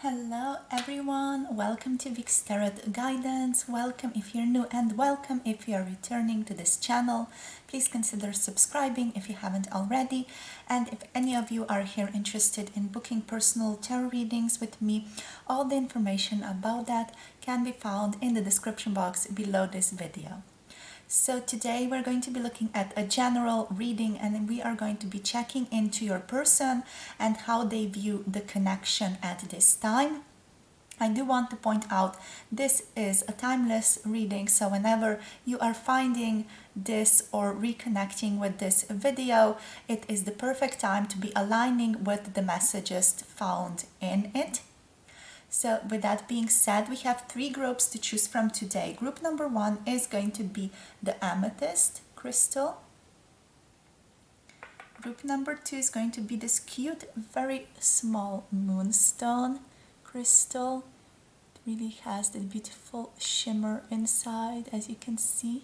Hello everyone, welcome to Vic's Tarot Guidance. Welcome if you're new and welcome if you're returning to this channel. Please consider subscribing if you haven't already. And if any of you are here interested in booking personal tarot readings with me, all the information about that can be found in the description box below this video. So today we're going to be looking at a general reading and we are going to be checking into your person and how they view the connection at this time. I do want to point out this is a timeless reading, so whenever you are finding this or reconnecting with this video, it is the perfect time to be aligning with the messages found in it. So with that being said, we have three groups to choose from today. Group number one is going to be the Amethyst crystal. Group number two is going to be this cute, very small Moonstone crystal. It really has this beautiful shimmer inside, as you can see.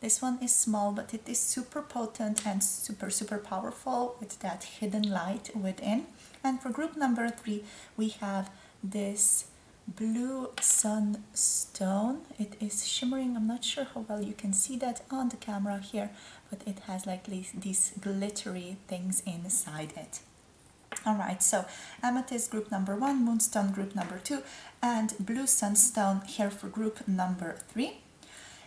This one is small, but it is super potent and super powerful with that hidden light within. And for group number three, we have this blue Sunstone. It is shimmering. I'm not sure how well you can see that on the camera here, but it has like these glittery things inside it. Alright, so Amethyst group number one, Moonstone group number two, and blue Sunstone here for group number three.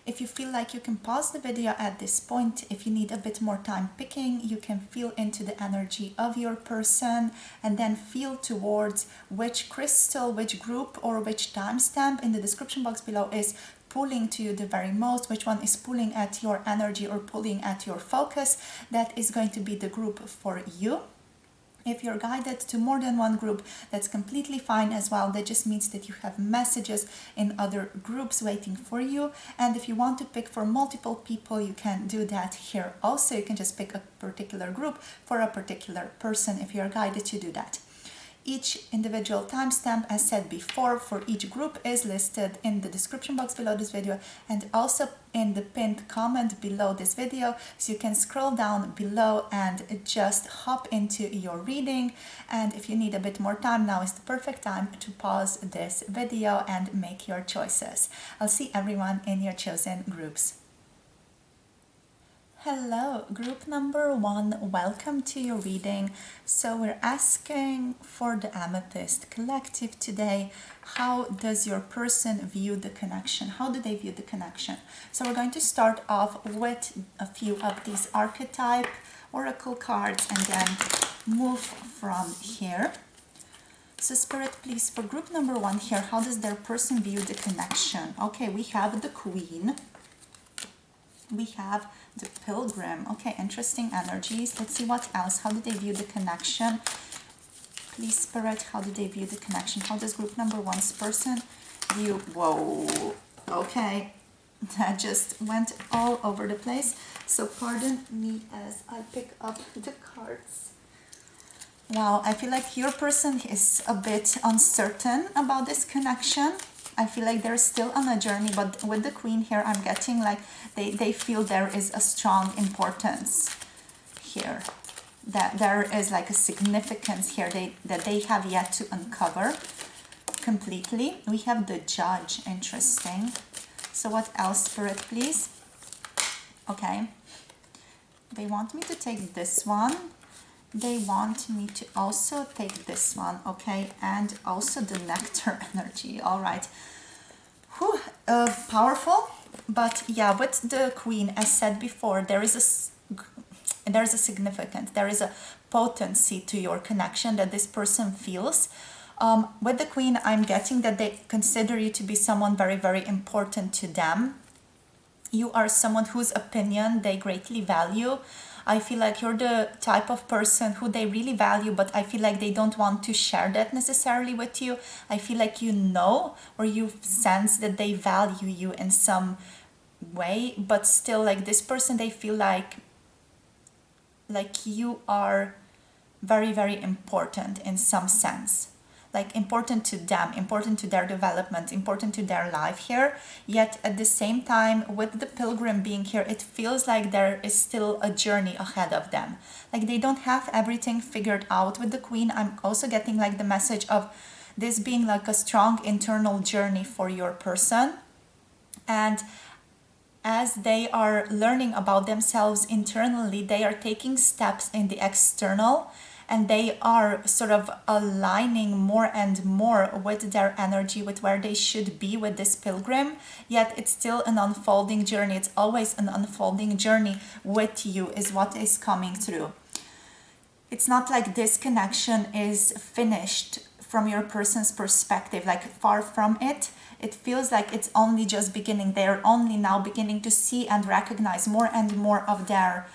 If you feel like you can pause the video at this point, if you need a bit more time picking, you can feel into the energy of your person and then feel towards which crystal, which group or which timestamp in the description box below is pulling to you the very most, which one is pulling at your energy or pulling at your focus. That is going to be the group for you. If you're guided to more than one group, that's completely fine as well. That just means that you have messages in other groups waiting for you. And if you want to pick for multiple people, you can do that here also. You can just pick a particular group for a particular person if you're guided to do that. Each individual timestamp, as said before, for each group is listed in the description box below this video and also in the pinned comment below this video, so you can scroll down below and just hop into your reading. And if you need a bit more time, now is the perfect time to pause this video and make your choices. I'll see everyone in your chosen groups. Hello, group number one, welcome to your reading. So we're asking for the Amethyst collective today. How does your person view the connection? How do they view the connection? So we're going to start off with a few of these archetype oracle cards and then move from here. So Spirit, please, for group number one here, how does their person view the connection? Okay, we have the Queen. We have the Pilgrim. Okay, interesting energies. Let's see what else. How do they view the connection? Please, Spirit, how do they view the connection? How does group number one's person view? Whoa. Okay, that just went all over the place. So pardon me as I pick up the cards. Wow, I feel like your person is a bit uncertain about this connection. I feel like they're still on a journey, but with the Queen here, I'm getting like they feel there is a strong importance here. That there is like a significance here that they have yet to uncover completely. We have the Judge, interesting. So what else, Spirit, please? Okay. They want me to take this one. They want me to also take this one, okay, and also the Nectar energy. All right. Whew, powerful, but yeah, with the Queen, as said before, there is a significance, there is a potency to your connection that this person feels. With the Queen, I'm getting that they consider you to be someone very important to them. You are someone whose opinion they greatly value. I feel like you're the type of person who they really value, but I feel like they don't want to share that necessarily with you. I feel like you know, or you sense that they value you in some way, but still, like this person, they feel like you are very important in some sense. Like important to them, important to their development, important to their life here. Yet at the same time, with the Pilgrim being here, it feels like there is still a journey ahead of them. Like they don't have everything figured out. With the Queen, I'm also getting like the message of this being like a strong internal journey for your person. And as they are learning about themselves internally, they are taking steps in the external, and they are sort of aligning more and more with their energy, with where they should be with this pilgrim. Yet it's still an unfolding journey. It's always an unfolding journey with you, is what is coming through. It's not like this connection is finished from your person's perspective, like far from it. It feels like it's only just beginning. They're only now beginning to see and recognize more and more of their,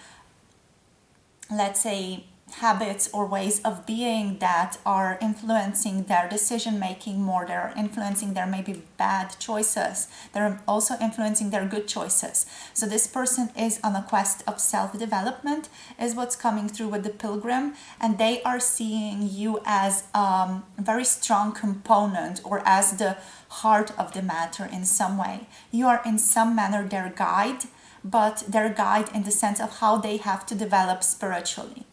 let's say, habits or ways of being that are influencing their decision making more. They're influencing their maybe bad choices. They're also influencing their good choices. So this person is on a quest of self-development, is what's coming through with the pilgrim, and they are seeing you as a very strong component, or as the heart of the matter in some way. You are in some manner their guide, but their guide in the sense of how they have to develop spiritually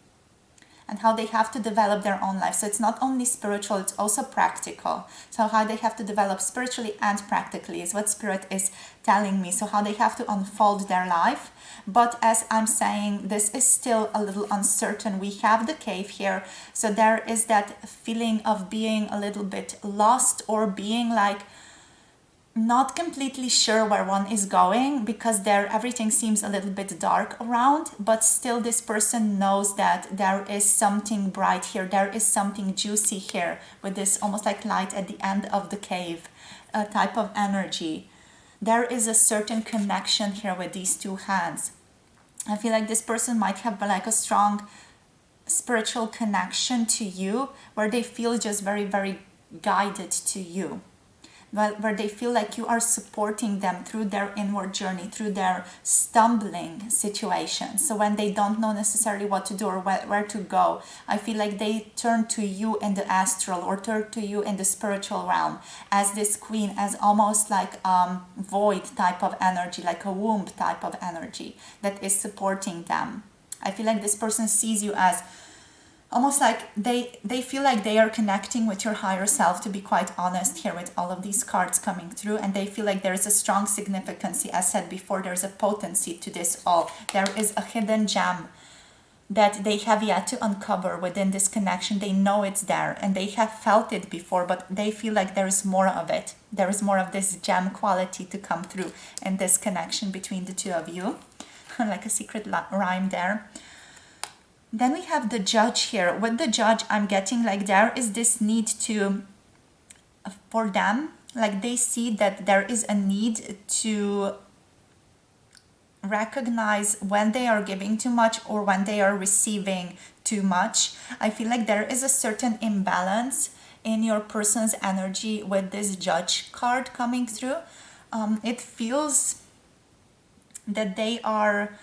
and how they have to develop their own life. So it's not only spiritual, it's also practical. So how they have to develop spiritually and practically is what Spirit is telling me. So how they have to unfold their life. But as I'm saying, this is still a little uncertain. We have the cave here. So there is that feeling of being a little bit lost, or being like not completely sure where one is going, because there everything seems a little bit dark around, but still this person knows that there is something bright here, there is something juicy here, with this almost like light at the end of the cave type of energy. There is a certain connection here with these two hands. I feel like this person might have like a strong spiritual connection to you, where they feel just very, very guided to you, where they feel like you are supporting them through their inward journey, through their stumbling situations. So when they don't know necessarily what to do or where to go, I feel like they turn to you in the astral, or turn to you in the spiritual realm as this queen, as almost like void type of energy, like a womb type of energy that is supporting them. I feel like this person sees you as almost like they feel like they are connecting with your higher self, to be quite honest here with all of these cards coming through. And they feel like there is a strong significance. As said before, there's a potency to this all. There is a hidden gem that they have yet to uncover within this connection. They know it's there and they have felt it before, but they feel like there is more of it. There is more of this gem quality to come through in this connection between the two of you. Like a secret rhyme there. Then we have the Judge here. With the Judge, I'm getting like there is this need to, for them, like they see that there is a need to recognize when they are giving too much or when they are receiving too much. I feel like there is a certain imbalance in your person's energy with this Judge card coming through. It feels that they are,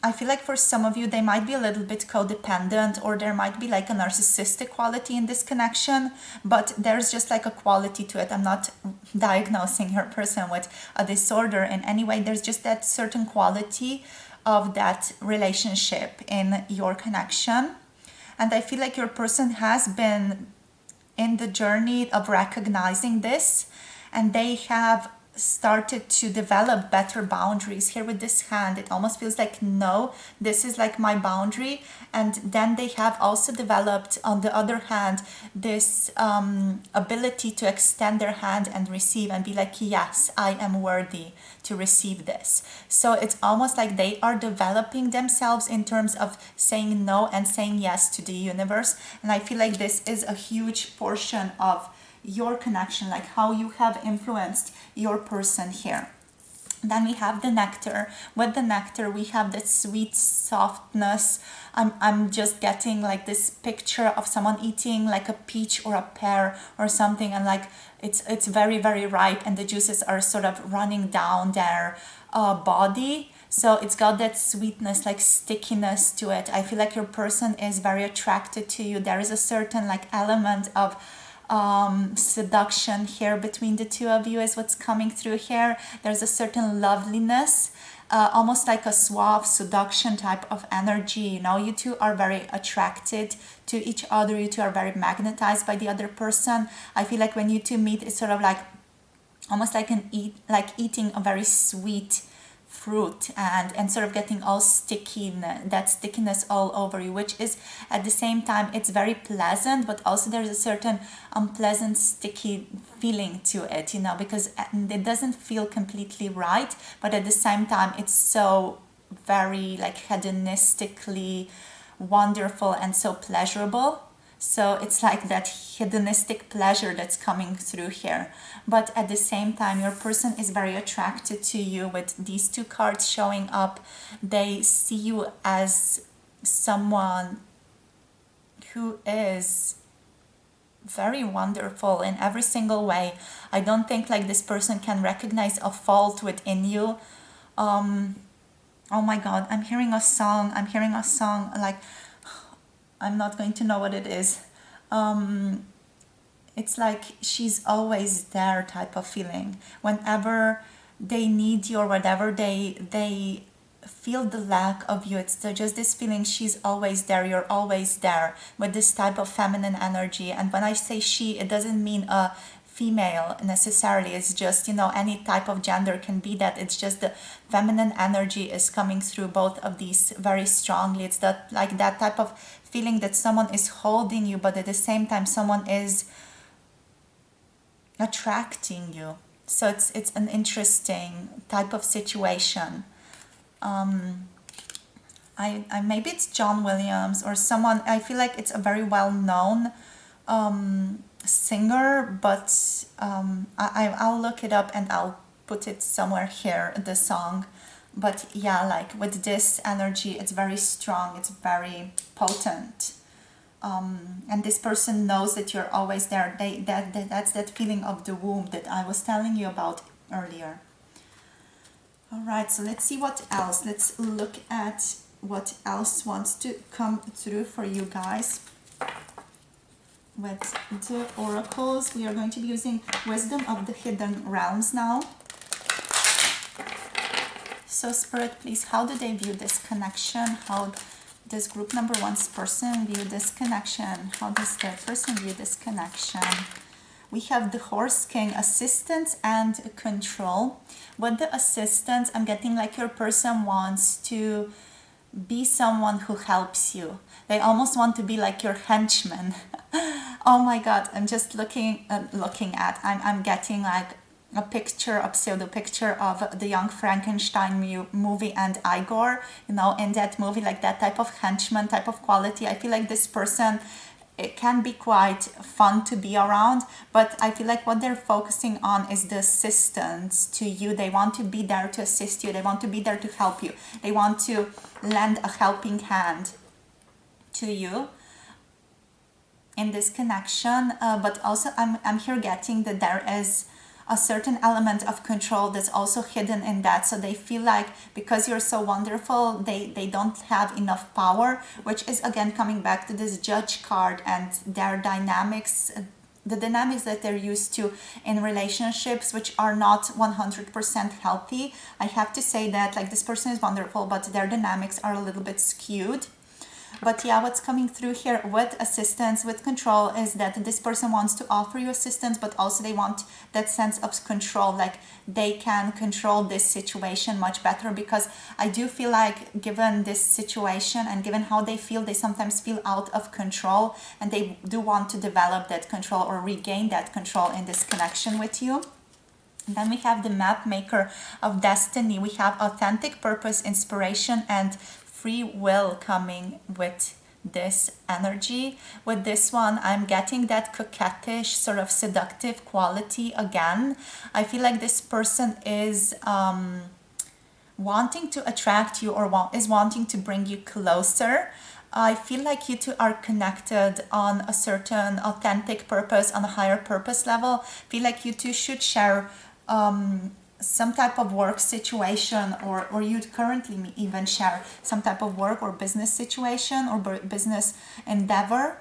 I feel like for some of you, they might be a little bit codependent, or there might be like a narcissistic quality in this connection, but there's just like a quality to it. I'm not diagnosing your person with a disorder in any way. There's just that certain quality of that relationship in your connection. And I feel like your person has been in the journey of recognizing this, and they have started to develop better boundaries here with this hand. It almost feels like, no, this is like my boundary. And then they have also developed, on the other hand, this ability to extend their hand and receive and be like, yes, I am worthy to receive this. So it's almost like they are developing themselves in terms of saying no and saying yes to the universe. And I feel like this is a huge portion of your connection, like how you have influenced your person here. Then we have the nectar. With the nectar, we have that sweet softness. I'm just getting like this picture of someone eating like a peach or a pear or something, and like it's very, very ripe, and the juices are sort of running down their body. So it's got that sweetness, like stickiness to it. I feel like your person is very attracted to you. There is a certain like element of seduction here between the two of you is what's coming through here. There's a certain loveliness almost like a suave seduction type of energy. You know, you two are very attracted to each other. You two are very magnetized by the other person. I feel like when you two meet, it's sort of like almost like eating a very sweet fruit, and sort of getting all sticky, that stickiness all over you, which is at the same time it's very pleasant, but also there's a certain unpleasant sticky feeling to it, you know, because it doesn't feel completely right, but at the same time it's so very like hedonistically wonderful and so pleasurable. So it's like that hedonistic pleasure that's coming through here. But at the same time, your person is very attracted to you with these two cards showing up. They see you as someone who is very wonderful in every single way. I don't think like this person can recognize a fault within you. Oh my God, I'm hearing a song. Like, I'm not going to know what it is. It's like she's always there type of feeling. Whenever they need you or whatever, they feel the lack of you. It's just this feeling, she's always there, you're always there, with this type of feminine energy. And when I say she, it doesn't mean a female necessarily. It's just, you know, any type of gender can be that. It's just the feminine energy is coming through both of these very strongly. It's that like that type of feeling that someone is holding you, but at the same time someone is attracting you. So it's an interesting type of situation. I maybe it's John Williams or someone. I feel like it's a very well known singer, but I'll look it up and I'll put it somewhere here, the song. But yeah, like with this energy, it's very strong, it's very potent. And this person knows that you're always there. That's that feeling of the womb that I was telling you about earlier. All right, so let's see what else. Let's look at what else wants to come through for you guys. With the oracles, we are going to be using Wisdom of the Hidden Realms now. So Spirit, please, how do they view this connection? How does group number one's person view this connection? How does their person view this connection? We have the Horse King, assistance and control. With the assistance, I'm getting like your person wants to be someone who helps you. They almost want to be like your henchman. Oh my God, I'm just looking at, I'm getting like a picture, a pseudo picture of the Young Frankenstein movie and Igor, you know, in that movie, like that type of henchman type of quality. I feel like this person, it can be quite fun to be around, but I feel like what they're focusing on is the assistance to you. They want to be there to assist you. They want to be there to help you. They want to lend a helping hand to you in this connection. But also I'm here getting that there is a certain element of control that's also hidden in that. So they feel like because you're so wonderful, they don't have enough power, which is again coming back to this Judge card and their dynamics, the dynamics that they're used to in relationships, which are not 100% healthy. I have to say that like this person is wonderful, but their dynamics are a little bit skewed. But yeah, what's coming through here with assistance, with control, is that this person wants to offer you assistance, but also they want that sense of control, like they can control this situation much better, because I do feel like given this situation and given how they feel, they sometimes feel out of control, and they do want to develop that control or regain that control in this connection with you. And then we have the Map Maker of Destiny. We have authentic purpose, inspiration, and free will coming with this energy. With this one, I'm getting that coquettish, sort of seductive quality again. I feel like this person is wanting to attract you, or is wanting to bring you closer. I feel like you two are connected on a certain authentic purpose, on a higher purpose level. I feel like you two should share some type of work situation, or you currently even share some type of work or business situation or business endeavor.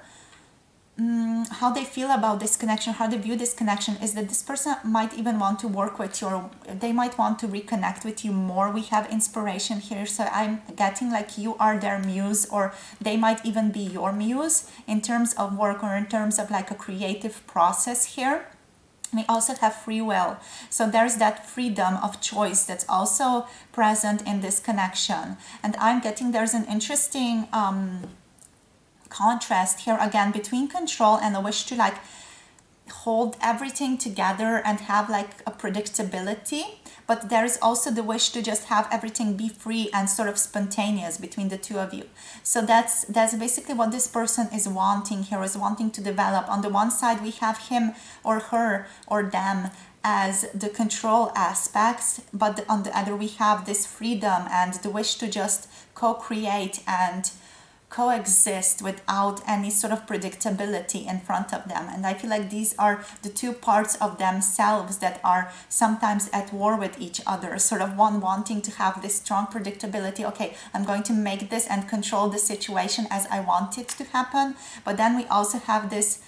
how they feel about this connection, how they view this connection, is that this person might even want to work with you, or they might want to reconnect with you more. We have inspiration here, so I'm getting like you are their muse, or they might even be your muse in terms of work, or in terms of like a creative process here. We also have free will, so there's that freedom of choice that's also present in this connection. And I'm getting there's an interesting contrast here again between control and a wish to like hold everything together and have like a predictability, but there is also the wish to just have everything be free and sort of spontaneous between the two of you. So that's basically what this person is wanting here, is wanting to develop. On the one side we have him or her or them as the control aspects, but on the other we have this freedom and the wish to just co-create and coexist without any sort of predictability in front of them. And I feel like these are the two parts of themselves that are sometimes at war with each other, sort of one wanting to have this strong predictability. Okay, I'm going to make this and control the situation as I want it to happen. But then we also have this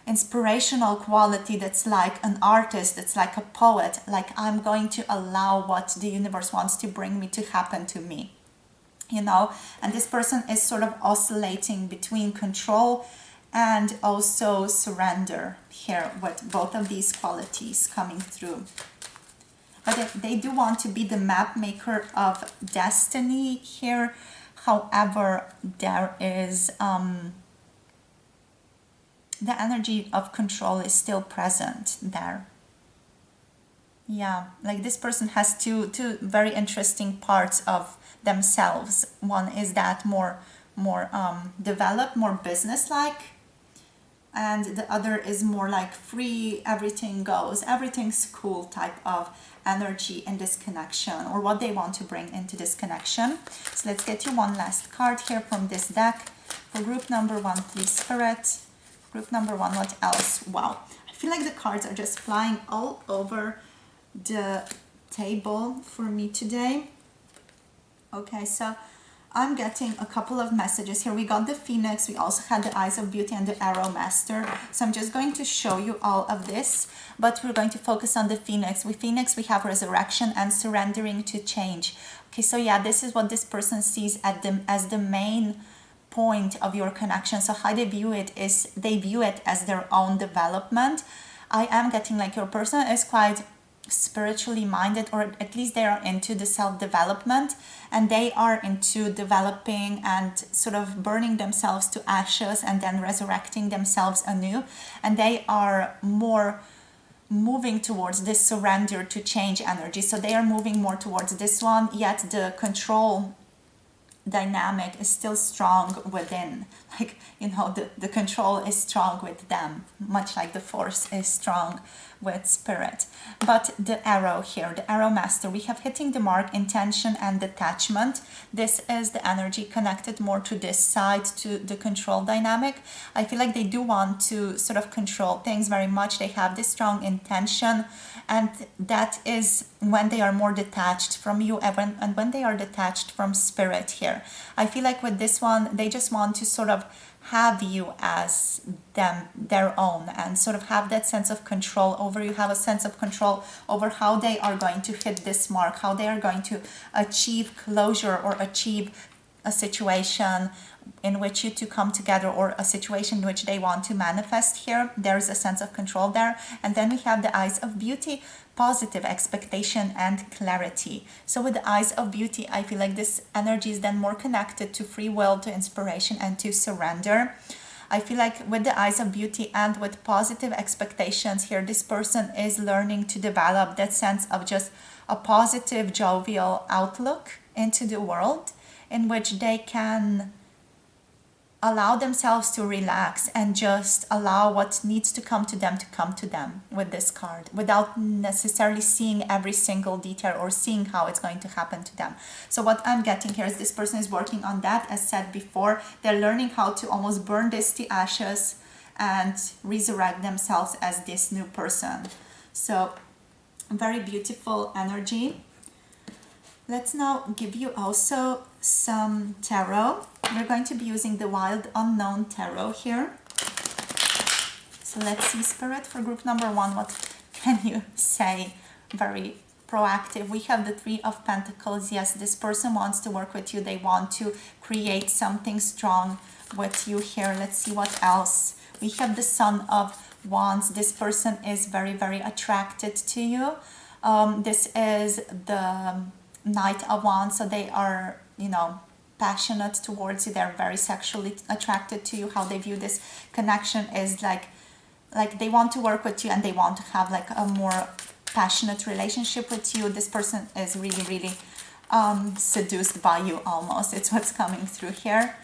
inspirational quality that's like an artist, that's like a poet, like I'm going to allow what the universe wants to bring me to happen to me. You know, and this person is sort of oscillating between control and also surrender here, with both of these qualities coming through. But they do want to be the map maker of destiny here. However, there is the energy of control is still present there. Yeah, like this person has two very interesting parts of themselves. One is that more developed, more business-like, and the other is more like free, everything goes, everything's cool type of energy in this connection, or what they want to bring into this connection. So let's get you one last card here from this deck. For group number one, please, Spirit. Group number one, what else? Wow, I feel like the cards are just flying all over the table for me today. Okay, so I'm getting a couple of messages here. We got the Phoenix, we also had the Eyes of Beauty and the Arrow Master. So I'm just going to show you all of this, but we're going to focus on the Phoenix. With Phoenix, we have resurrection and surrendering to change. Okay, so yeah, this is what this person sees as the main point of your connection. So how they view it is they view it as their own development. I am getting like your person is quite spiritually minded, or at least they are into the self-development, and they are into developing and sort of burning themselves to ashes and then resurrecting themselves anew, and they are more moving towards this surrender to change energy. So they are moving more towards this one, yet the control dynamic is still strong within. Like, you know, the control is strong with them, much like the force is strong with spirit. But the arrow here, the arrow master, we have hitting the mark, intention and detachment. This is the energy connected more to this side, to the control dynamic. I feel like they do want to sort of control things very much. They have this strong intention, and that is when they are more detached from you, and when they are detached from spirit here. I feel like with this one, they just want to sort of have you as their own, and sort of have that sense of control over you, have a sense of control over how they are going to hit this mark, how they are going to achieve closure or achieve a situation in which you two come together, or a situation in which they want to manifest here. There is a sense of control there. And then we have the Eyes of Beauty, positive expectation and clarity. So with the Eyes of Beauty, I feel like this energy is then more connected to free will, to inspiration and to surrender. I feel like with the Eyes of Beauty and with positive expectations here, this person is learning to develop that sense of just a positive, jovial outlook into the world, in which they can allow themselves to relax and just allow what needs to come to them with this card, without necessarily seeing every single detail or seeing how it's going to happen to them. So what I'm getting here is this person is working on that. As said before, they're learning how to almost burn this to ashes and resurrect themselves as this new person. So very beautiful energy. Let's now give you also some tarot. We're going to be using the Wild Unknown Tarot here. So let's see, Spirit, for group number 1, what can you say? Very proactive. We have the Three of Pentacles. Yes, this person wants to work with you. They want to create something strong with you here. Let's see what else. We have the Son of Wands. This person is very, very attracted to you. This is the Knight of Wands. So they are, you know, passionate towards you. They're very sexually attracted to you. How they view this connection is like they want to work with you and they want to have like a more passionate relationship with you. This person is really, really seduced by you almost. It's what's coming through here.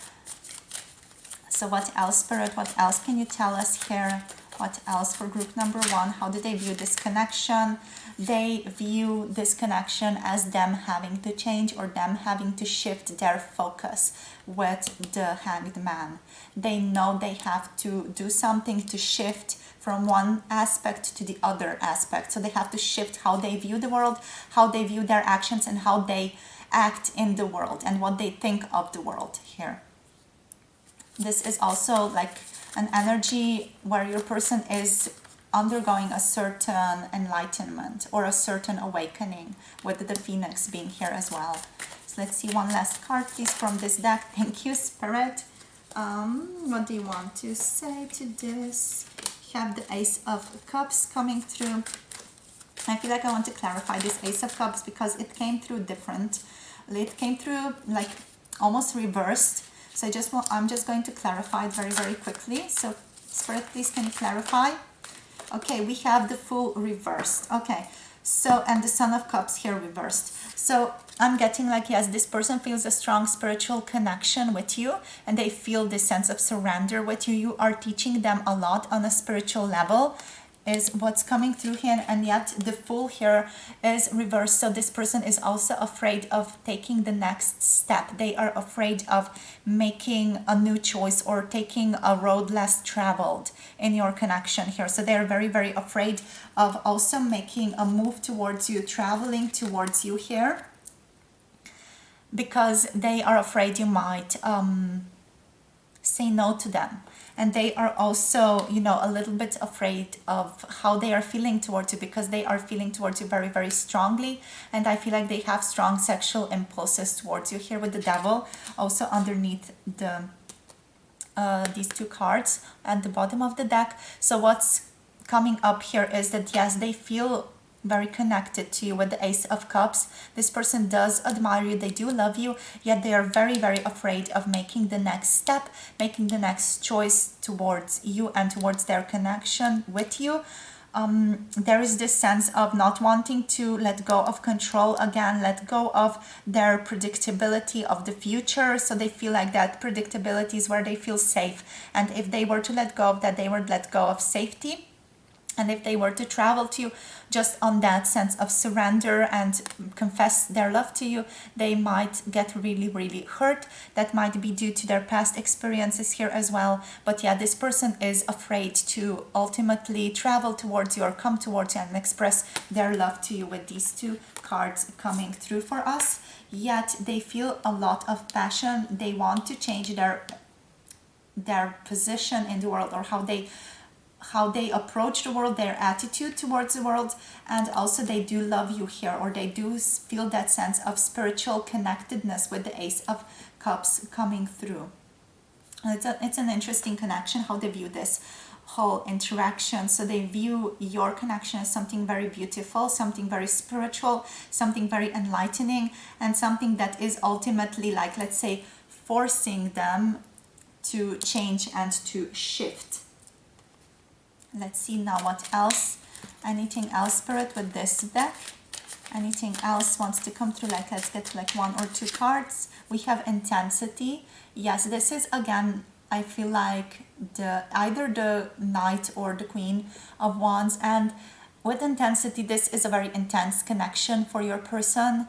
So what else, Spirit? What else can you tell us here? What else for group number 1? How do they view this connection? They view this connection as them having to change or them having to shift their focus with the Hanged Man. They know they have to do something to shift from one aspect to the other aspect. So they have to shift how they view the world, how they view their actions, and how they act in the world and what they think of the world here. This is also like an energy where your person is undergoing a certain enlightenment or a certain awakening, with the Phoenix being here as well. So let's see one last card, please, from this deck. Thank you, Spirit. What do you want to say to this? You have the Ace of Cups coming through. I feel like I want to clarify this Ace of Cups because it came through different. It came through like almost reversed. So I'm just going to clarify it very, very quickly. So Spirit, please, can you clarify? Okay, we have the Fool reversed. Okay, so, and the Son of Cups here reversed. So I'm getting like, yes, this person feels a strong spiritual connection with you and they feel this sense of surrender with you. You are teaching them a lot on a spiritual level, is what's coming through here, and yet the Fool here is reversed. So this person is also afraid of taking the next step. They are afraid of making a new choice or taking a road less traveled in your connection here. So they're very, very afraid of also making a move towards you, traveling towards you here, because they are afraid you might say no to them. And they are also, you know, a little bit afraid of how they are feeling towards you, because they are feeling towards you very, very strongly. And I feel like they have strong sexual impulses towards you here with the Devil. Also underneath the these two cards at the bottom of the deck. So what's coming up here is that, yes, they feel very connected to you with the Ace of Cups. This person does admire you, they do love you, yet they are very, very afraid of making the next step, making the next choice towards you and towards their connection with you. There is this sense of not wanting to let go of control again, let go of their predictability of the future. So they feel like that predictability is where they feel safe, and if they were to let go of that, they would let go of safety. And if they were to travel to you just on that sense of surrender and confess their love to you, they might get really, really hurt. That might be due to their past experiences here as well. But yeah, this person is afraid to ultimately travel towards you or come towards you and express their love to you with these two cards coming through for us. Yet they feel a lot of passion. They want to change their position in the world, or how they approach the world, their attitude towards the world, and also they do love you here, or they do feel that sense of spiritual connectedness with the Ace of Cups coming through. It's an interesting connection, how they view this whole interaction. So they view your connection as something very beautiful, something very spiritual, something very enlightening, and something that is ultimately, like, let's say, forcing them to change and to shift. Let's see now what else. Anything else, Spirit, with this deck? Anything else wants to come through? Like, let's get like one or two cards. We have Intensity. Yes, this is again, I feel like either the Knight or the Queen of Wands. And with Intensity, this is a very intense connection for your person,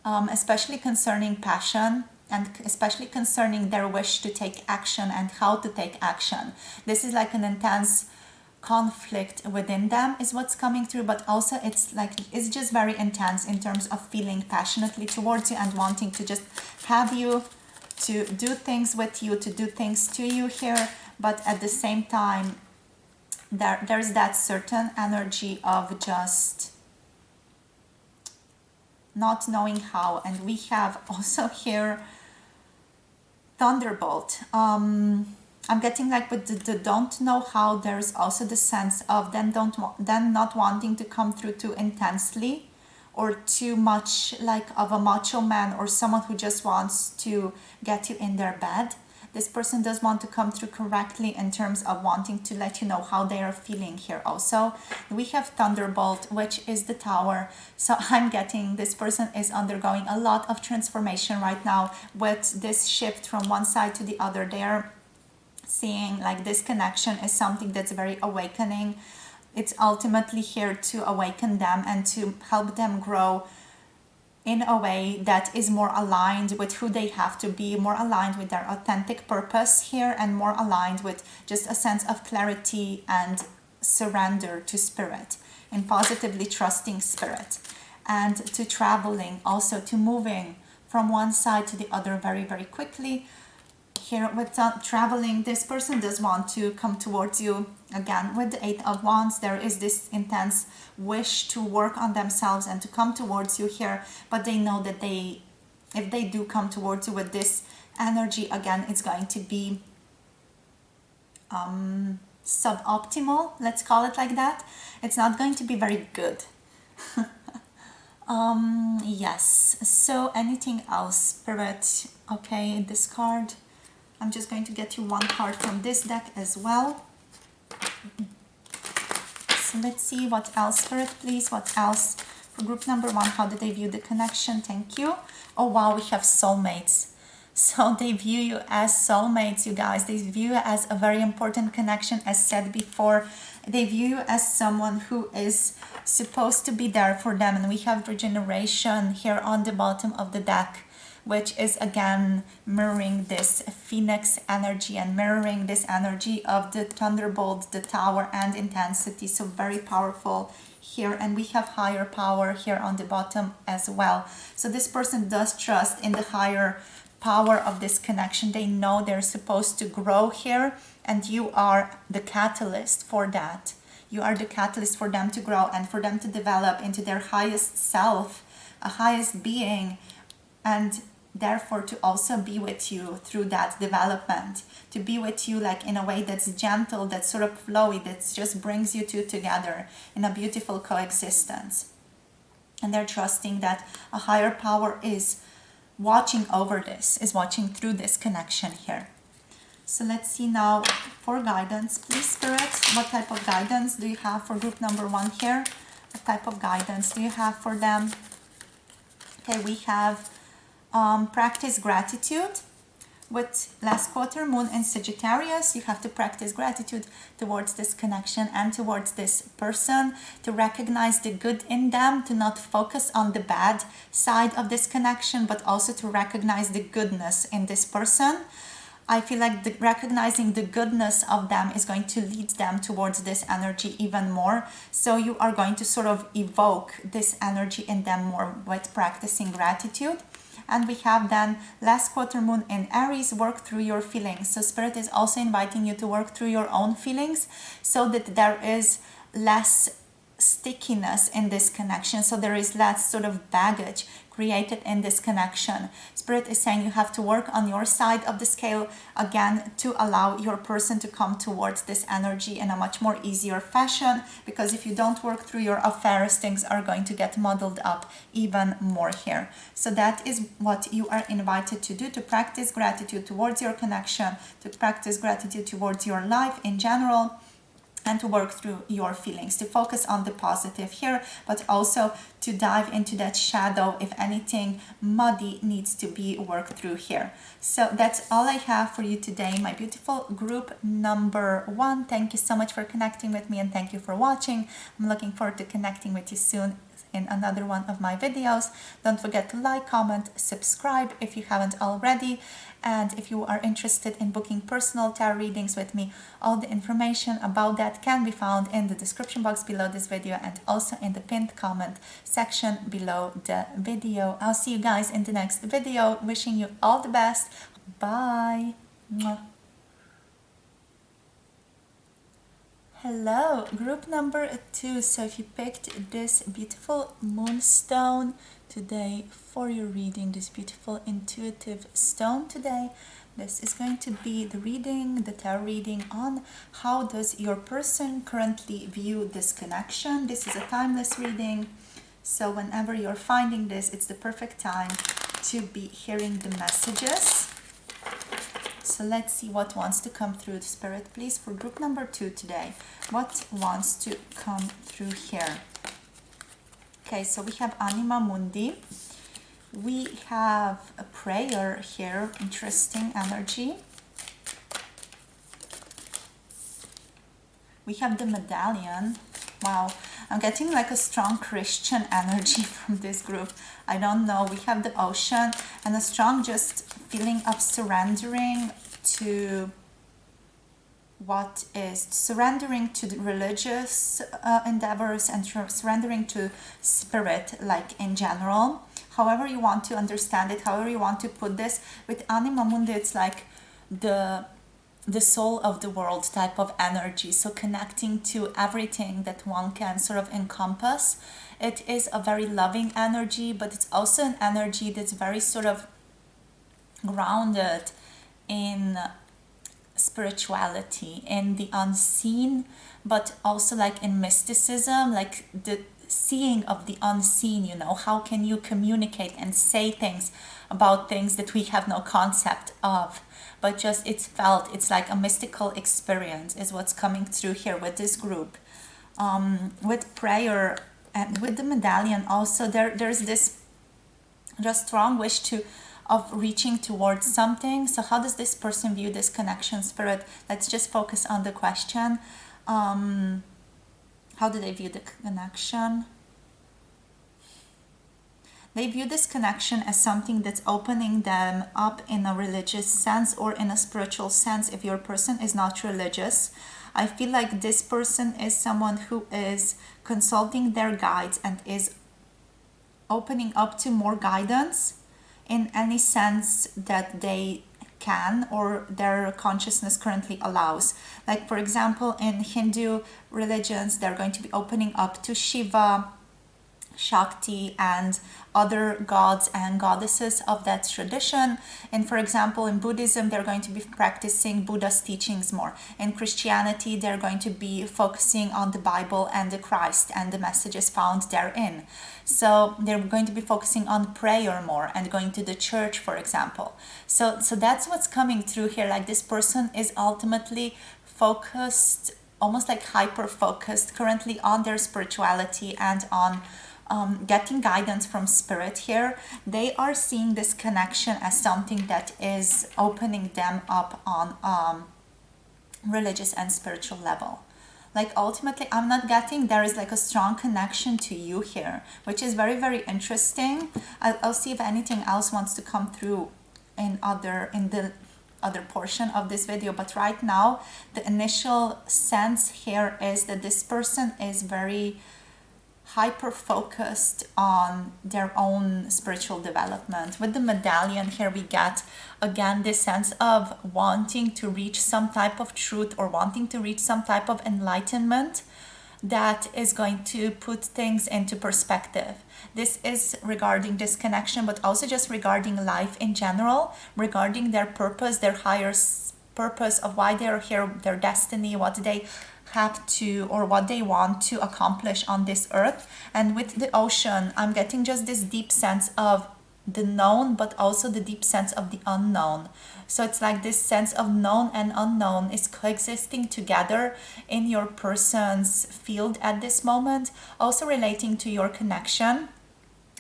especially concerning passion, and especially concerning their wish to take action and how to take action. This is like an intense conflict within them is what's coming through, but also it's just very intense in terms of feeling passionately towards you and wanting to just have you, to do things with you, to do things to you here. But at the same time, there's that certain energy of just not knowing how. And we have also here Thunderbolt. I'm getting like with the don't know how, there's also the sense of them not wanting to come through too intensely or too much like of a macho man or someone who just wants to get you in their bed. This person does want to come through correctly in terms of wanting to let you know how they are feeling here also. We have Thunderbolt, which is the Tower. So I'm getting this person is undergoing a lot of transformation right now with this shift from one side to the other. They're seeing like this connection is something that's very awakening. It's ultimately here to awaken them and to help them grow in a way that is more aligned with who they have to be, more aligned with their authentic purpose here, and more aligned with just a sense of clarity and surrender to spirit, and positively trusting spirit, and to traveling, also to moving from one side to the other very, very quickly. Here with traveling, this person does want to come towards you. Again, with the Eight of Wands, there is this intense wish to work on themselves and to come towards you here, but they know that if they do come towards you with this energy, again, it's going to be suboptimal, let's call it like that. It's not going to be very good. Yes, so anything else, Spirit? Okay, this card. I'm just going to get you one card from this deck as well. So let's see what else, Spirit, please. What else? For group number 1, how do they view the connection? Thank you. Oh, wow, we have soulmates. So they view you as soulmates, you guys. They view you as a very important connection, as said before. They view you as someone who is supposed to be there for them. And we have regeneration here on the bottom of the deck, which is again mirroring this phoenix energy and mirroring this energy of the Thunderbolt, the Tower, and intensity. So very powerful here. And we have higher power here on the bottom as well. So this person does trust in the higher power of this connection. They know they're supposed to grow here, and you are the catalyst for that. You are the catalyst for them to grow and for them to develop into their highest self, a highest being, and therefore to also be with you through that development, to be with you like in a way that's gentle, that's sort of flowy, that just brings you two together in a beautiful coexistence. And they're trusting that a higher power is watching over this, is watching through this connection here. So let's see now for guidance, please, Spirit. What type of guidance do you have for group number 1 here? What type of guidance do you have for them? Okay, we have practice gratitude. With last quarter moon in Sagittarius, you have to practice gratitude towards this connection and towards this person, to recognize the good in them, to not focus on the bad side of this connection, but also to recognize the goodness in this person. I feel like recognizing the goodness of them is going to lead them towards this energy even more. So you are going to sort of evoke this energy in them more with practicing gratitude. And we have then last quarter moon in Aries, work through your feelings. So Spirit is also inviting you to work through your own feelings so that there is less stickiness in this connection. So there is less sort of baggage created in this connection. Spirit is saying you have to work on your side of the scale again to allow your person to come towards this energy in a much more easier fashion, because if you don't work through your affairs, things are going to get muddled up even more here. So that is what you are invited to do, to practice gratitude towards your connection, to practice gratitude towards your life in general, and to work through your feelings, to focus on the positive here, but also to dive into that shadow if anything muddy needs to be worked through here. So that's all I have for you today, my beautiful group number 1. Thank you so much for connecting with me, and thank you for watching. I'm looking forward to connecting with you soon in another one of my videos. Don't forget to like, comment, subscribe if you haven't already. And if you are interested in booking personal tarot readings with me, all the information about that can be found in the description box below this video and also in the pinned comment section below the video. I'll see you guys in the next video. Wishing you all the best. Bye. Mwah. Hello, group number 2. So if you picked this beautiful Moonstone today for your reading, this beautiful intuitive stone today, this is going to be the reading, the tarot reading on how does your person currently view this connection. This is a timeless reading, so whenever you're finding this, it's the perfect time to be hearing the messages. So let's see what wants to come through. Spirit, please, for group number 2 today. What wants to come through here? Okay, so we have Anima Mundi. We have a prayer here. Interesting energy. We have the medallion. Wow, I'm getting like a strong Christian energy from this group. I don't know. We have the ocean and a strong just feeling of surrendering to what is surrendering to the religious endeavors and surrendering to spirit, like in general. However you want to understand it, however you want to put this. With Anima Mundi, it's like the soul of the world type of energy, so connecting to everything that one can sort of encompass. It is a very loving energy, but it's also an energy that's very sort of grounded in spirituality, in the unseen, but also like in mysticism, like the seeing of the unseen. You know, how can you communicate and say things about things that we have no concept of, but just it's felt, it's like a mystical experience is what's coming through here with this group. With prayer and with the medallion also, there's this just strong wish of reaching towards something. So how does this person view this connection, Spirit? Let's just focus on the question. How do they view the connection? They view this connection as something that's opening them up in a religious sense or in a spiritual sense. If your person is not religious, I feel like this person is someone who is consulting their guides and is opening up to more guidance in any sense that they can or their consciousness currently allows. Like, for example, in Hindu religions, they're going to be opening up to Shiva, Shakti, and other gods and goddesses of that tradition. And for example, in Buddhism, they're going to be practicing Buddha's teachings more. In Christianity, they're going to be focusing on the Bible and the Christ and the messages found therein. So they're going to be focusing on prayer more and going to the church, for example. So that's what's coming through here. Like, this person is ultimately focused, almost like hyper focused currently on their spirituality and on getting guidance from spirit here. They are seeing this connection as something that is opening them up on religious and spiritual level. Like, ultimately, I'm not getting there is like a strong connection to you here, which is very, very interesting. I'll see if anything else wants to come through in the other portion of this video, but right now the initial sense here is that this person is very hyper focused on their own spiritual development. With the medallion here, we get again this sense of wanting to reach some type of truth or wanting to reach some type of enlightenment that is going to put things into perspective. This is regarding this connection, but also just regarding life in general, regarding their purpose, their higher purpose of why they're here, their destiny, what they have to or what they want to accomplish on this earth. And with the ocean, I'm getting just this deep sense of the known, but also the deep sense of the unknown. So it's like this sense of known and unknown is coexisting together in your person's field at this moment, also relating to your connection.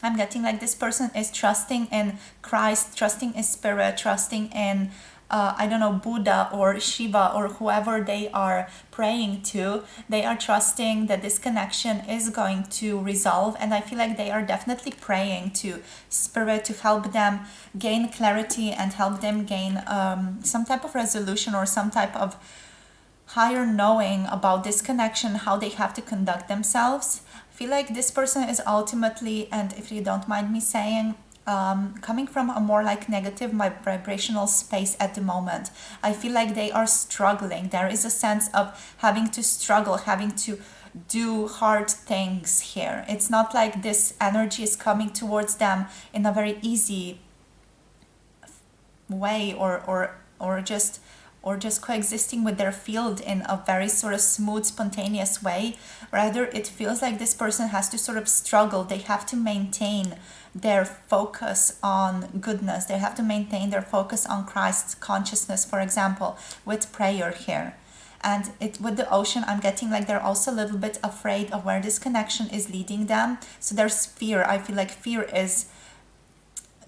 I'm getting like this person is trusting in Christ, trusting in spirit, trusting in I don't know, Buddha or Shiva or whoever they are praying to. They are trusting that this connection is going to resolve, and I feel like they are definitely praying to spirit to help them gain clarity and help them gain some type of resolution or some type of higher knowing about this connection, how they have to conduct themselves. I feel like this person is ultimately, and if you don't mind me saying, coming from a more like negative vibrational space at the moment. I feel like they are struggling. There is a sense of having to struggle, having to do hard things here. It's not like this energy is coming towards them in a very easy way, or just coexisting with their field in a very sort of smooth, spontaneous way. Rather, it feels like this person has to sort of struggle. They have to maintain their focus on goodness. They have to maintain their focus on Christ's consciousness, for example, with prayer here. And with the ocean, I'm getting like they're also a little bit afraid of where this connection is leading them. So there's fear. I feel like fear is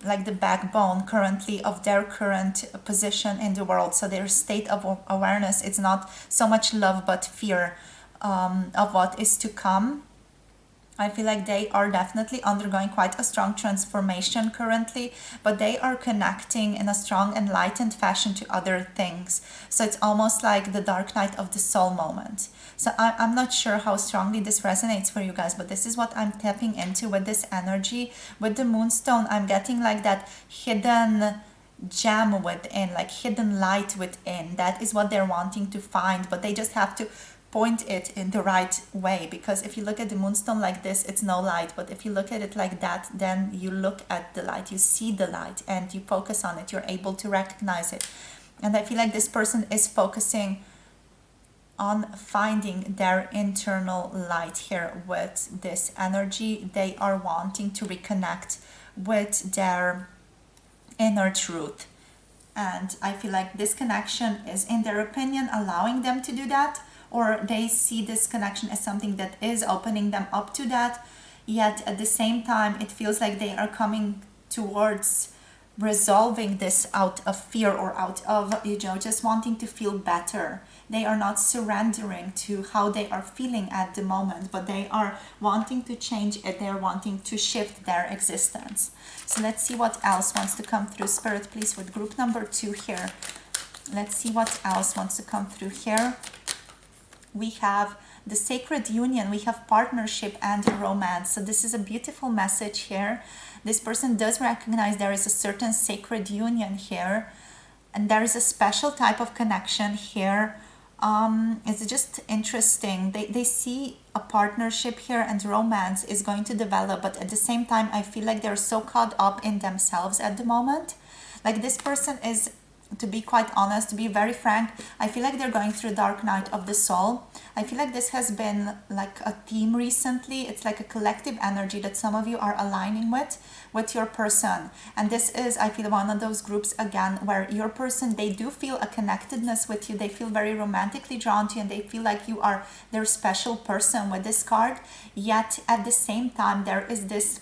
like the backbone currently of their current position in the world. So their state of awareness is not so much love but fear of what is to come. I feel like they are definitely undergoing quite a strong transformation currently, but they are connecting in a strong, enlightened fashion to other things. So it's almost like the dark night of the soul moment. So I'm not sure how strongly this resonates for you guys, but this is what I'm tapping into with this energy. With the Moonstone, I'm getting like that hidden gem within, like hidden light within. That is what they're wanting to find, but they just have to point it in the right way, because if you look at the Moonstone like this, it's no light, but if you look at it like that, then you look at the light, you see the light and you focus on it, you're able to recognize it. And I feel like this person is focusing on finding their internal light here with this energy. They are wanting to reconnect with their inner truth, and I feel like this connection is, in their opinion, allowing them to do that, or they see this connection as something that is opening them up to that. Yet at the same time, it feels like they are coming towards resolving this out of fear, or out of, just wanting to feel better. They are not surrendering to how they are feeling at the moment, but they are wanting to change it. They are wanting to shift their existence. So let's see what else wants to come through. Spirit, please, with group number 2 here. Let's see what else wants to come through here. We have the sacred union, we have partnership and romance. So this is a beautiful message here. This person does recognize there is a certain sacred union here, and there is a special type of connection here. It's just interesting. They see a partnership here, and romance is going to develop, but at the same time, I feel like they're so caught up in themselves at the moment. Like this person is, to be quite honest, to be very frank, I feel like they're going through dark night of the soul. I feel like this has been like a theme recently. It's like a collective energy that some of you are aligning with your person. And this is, I feel, one of those groups again where your person, they do feel a connectedness with you. They feel very romantically drawn to you, and they feel like you are their special person with this card. Yet at the same time, there is this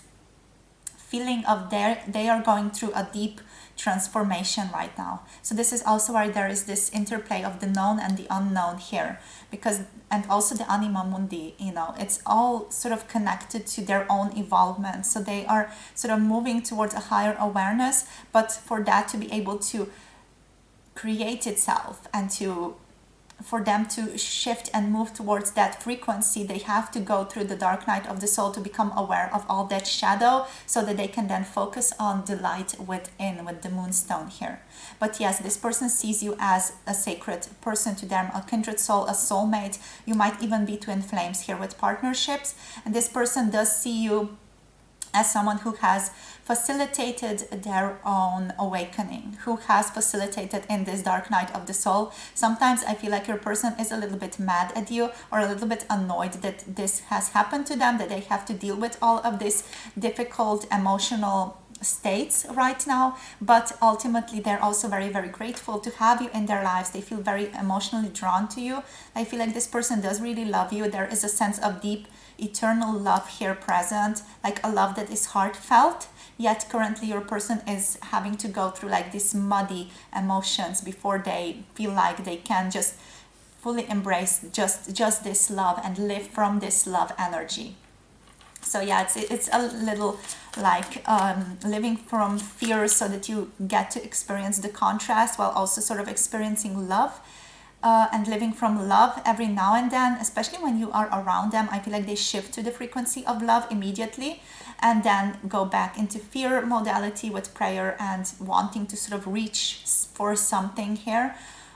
feeling of they are going through a deep transformation right now. So this is also why there is this interplay of the known and the unknown here, because, and also the anima mundi, it's all sort of connected to their own evolvement. So they are sort of moving towards a higher awareness, but for that to be able to create itself and for them to shift and move towards that frequency, they have to go through the dark night of the soul to become aware of all that shadow, so that they can then focus on the light within, with the Moonstone here. But yes, this person sees you as a sacred person to them, a kindred soul, a soulmate. You might even be twin flames here with partnerships. And this person does see you as someone who has facilitated their own awakening, who has facilitated in this dark night of the soul. Sometimes I feel like your person is a little bit mad at you, or a little bit annoyed that this has happened to them, that they have to deal with all of this difficult emotional states right now, but ultimately they're also very, very grateful to have you in their lives. They feel very emotionally drawn to you. I feel like this person does really love you. There is a sense of deep eternal love here present, like a love that is heartfelt. Yet currently your person is having to go through like these muddy emotions before they feel like they can just fully embrace just this love and live from this love energy. So yeah, it's a little like living from fear, so that you get to experience the contrast while also sort of experiencing love. and living from love every now and then, especially when you are around them. I feel like they shift to the frequency of love immediately and then go back into fear modality with prayer and wanting to sort of reach for something here.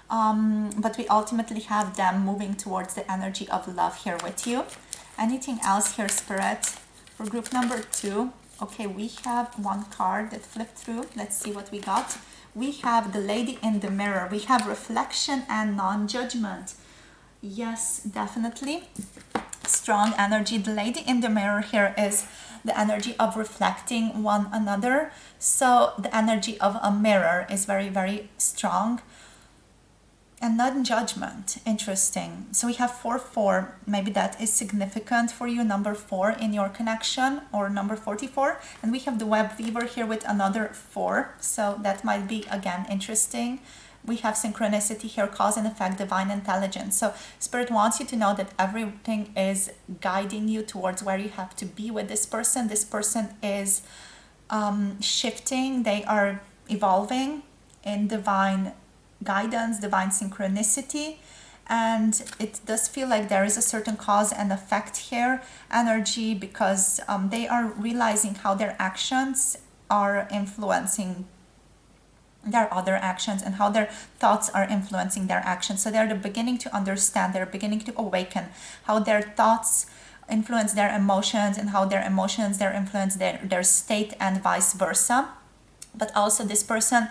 But we ultimately have them moving towards the energy of love here with you. Anything else here, Spirit, for group number 2? Okay, we have one card that flipped through. Let's see what we got. We have the Lady in the Mirror. We have reflection and non-judgment. Yes, definitely. Strong energy. The Lady in the Mirror here is the energy of reflecting one another. So the energy of a mirror is very, very strong. And non-judgment, interesting. So we have 4-4. Maybe that is significant for you, number 4 in your connection, or number 44. And we have the web weaver here with another 4. So that might be, again, interesting. We have synchronicity here, cause and effect, divine intelligence. So Spirit wants you to know that everything is guiding you towards where you have to be with this person. This person is shifting. They are evolving in divine guidance, divine synchronicity, and it does feel like there is a certain cause and effect here energy, because they are realizing how their actions are influencing their other actions and how their thoughts are influencing their actions. So they're beginning to understand, they're beginning to awaken how their thoughts influence their emotions and how their emotions influence their state, and vice versa. But also this person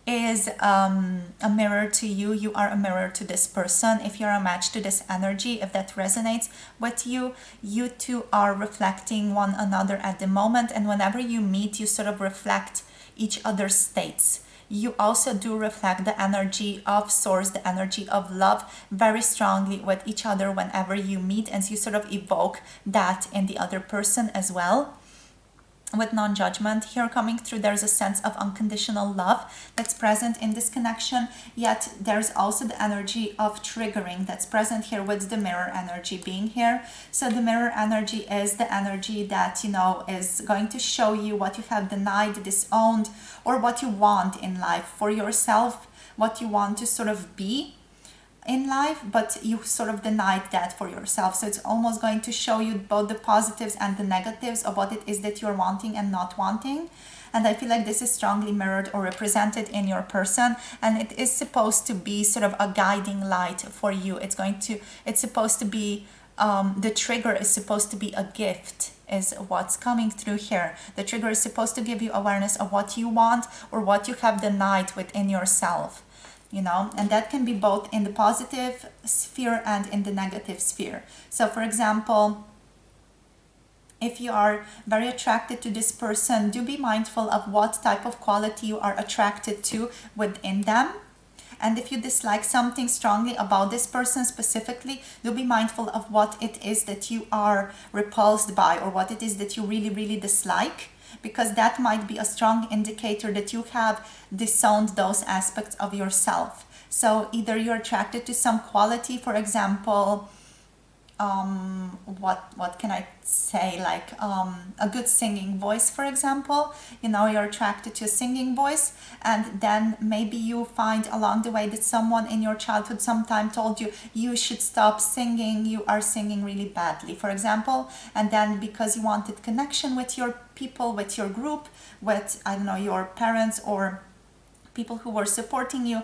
is a mirror to you. You are a mirror to this person. If you're a match to this energy, if that resonates with you, you two are reflecting one another at the moment. And whenever you meet, you sort of reflect each other's states. You also do reflect the energy of source, the energy of love very strongly with each other whenever you meet, and you sort of evoke that in the other person as well. With non-judgment here coming through, there's a sense of unconditional love that's present in this connection, yet there's also the energy of triggering that's present here with the mirror energy being here. So the mirror energy is the energy that, you know, is going to show you what you have denied, disowned, or what you want in life for yourself, what you want to sort of be in life, but you sort of denied that for yourself. So it's almost going to show you both the positives and the negatives of what it is that you're wanting and not wanting. And I feel like this is strongly mirrored or represented in your person, and it is supposed to be sort of a guiding light for you. It's supposed to be the trigger is supposed to be a gift, is what's coming through here. The trigger is supposed to give you awareness of what you want or what you have denied within yourself. You know, and that can be both in the positive sphere and in the negative sphere. So for example, if you are very attracted to this person, do be mindful of what type of quality you are attracted to within them. And if you dislike something strongly about this person specifically, do be mindful of what it is that you are repulsed by, or what it is that you really, really dislike, because that might be a strong indicator that you have disowned those aspects of yourself. So either you're attracted to some quality, for example, what can I say, like a good singing voice, for example. You know, you're attracted to a singing voice, and then maybe you find along the way that someone in your childhood sometime told you you should stop singing, you are singing really badly, for example. And then because you wanted connection with your people, with your group, with, I don't know, your parents or people who were supporting you,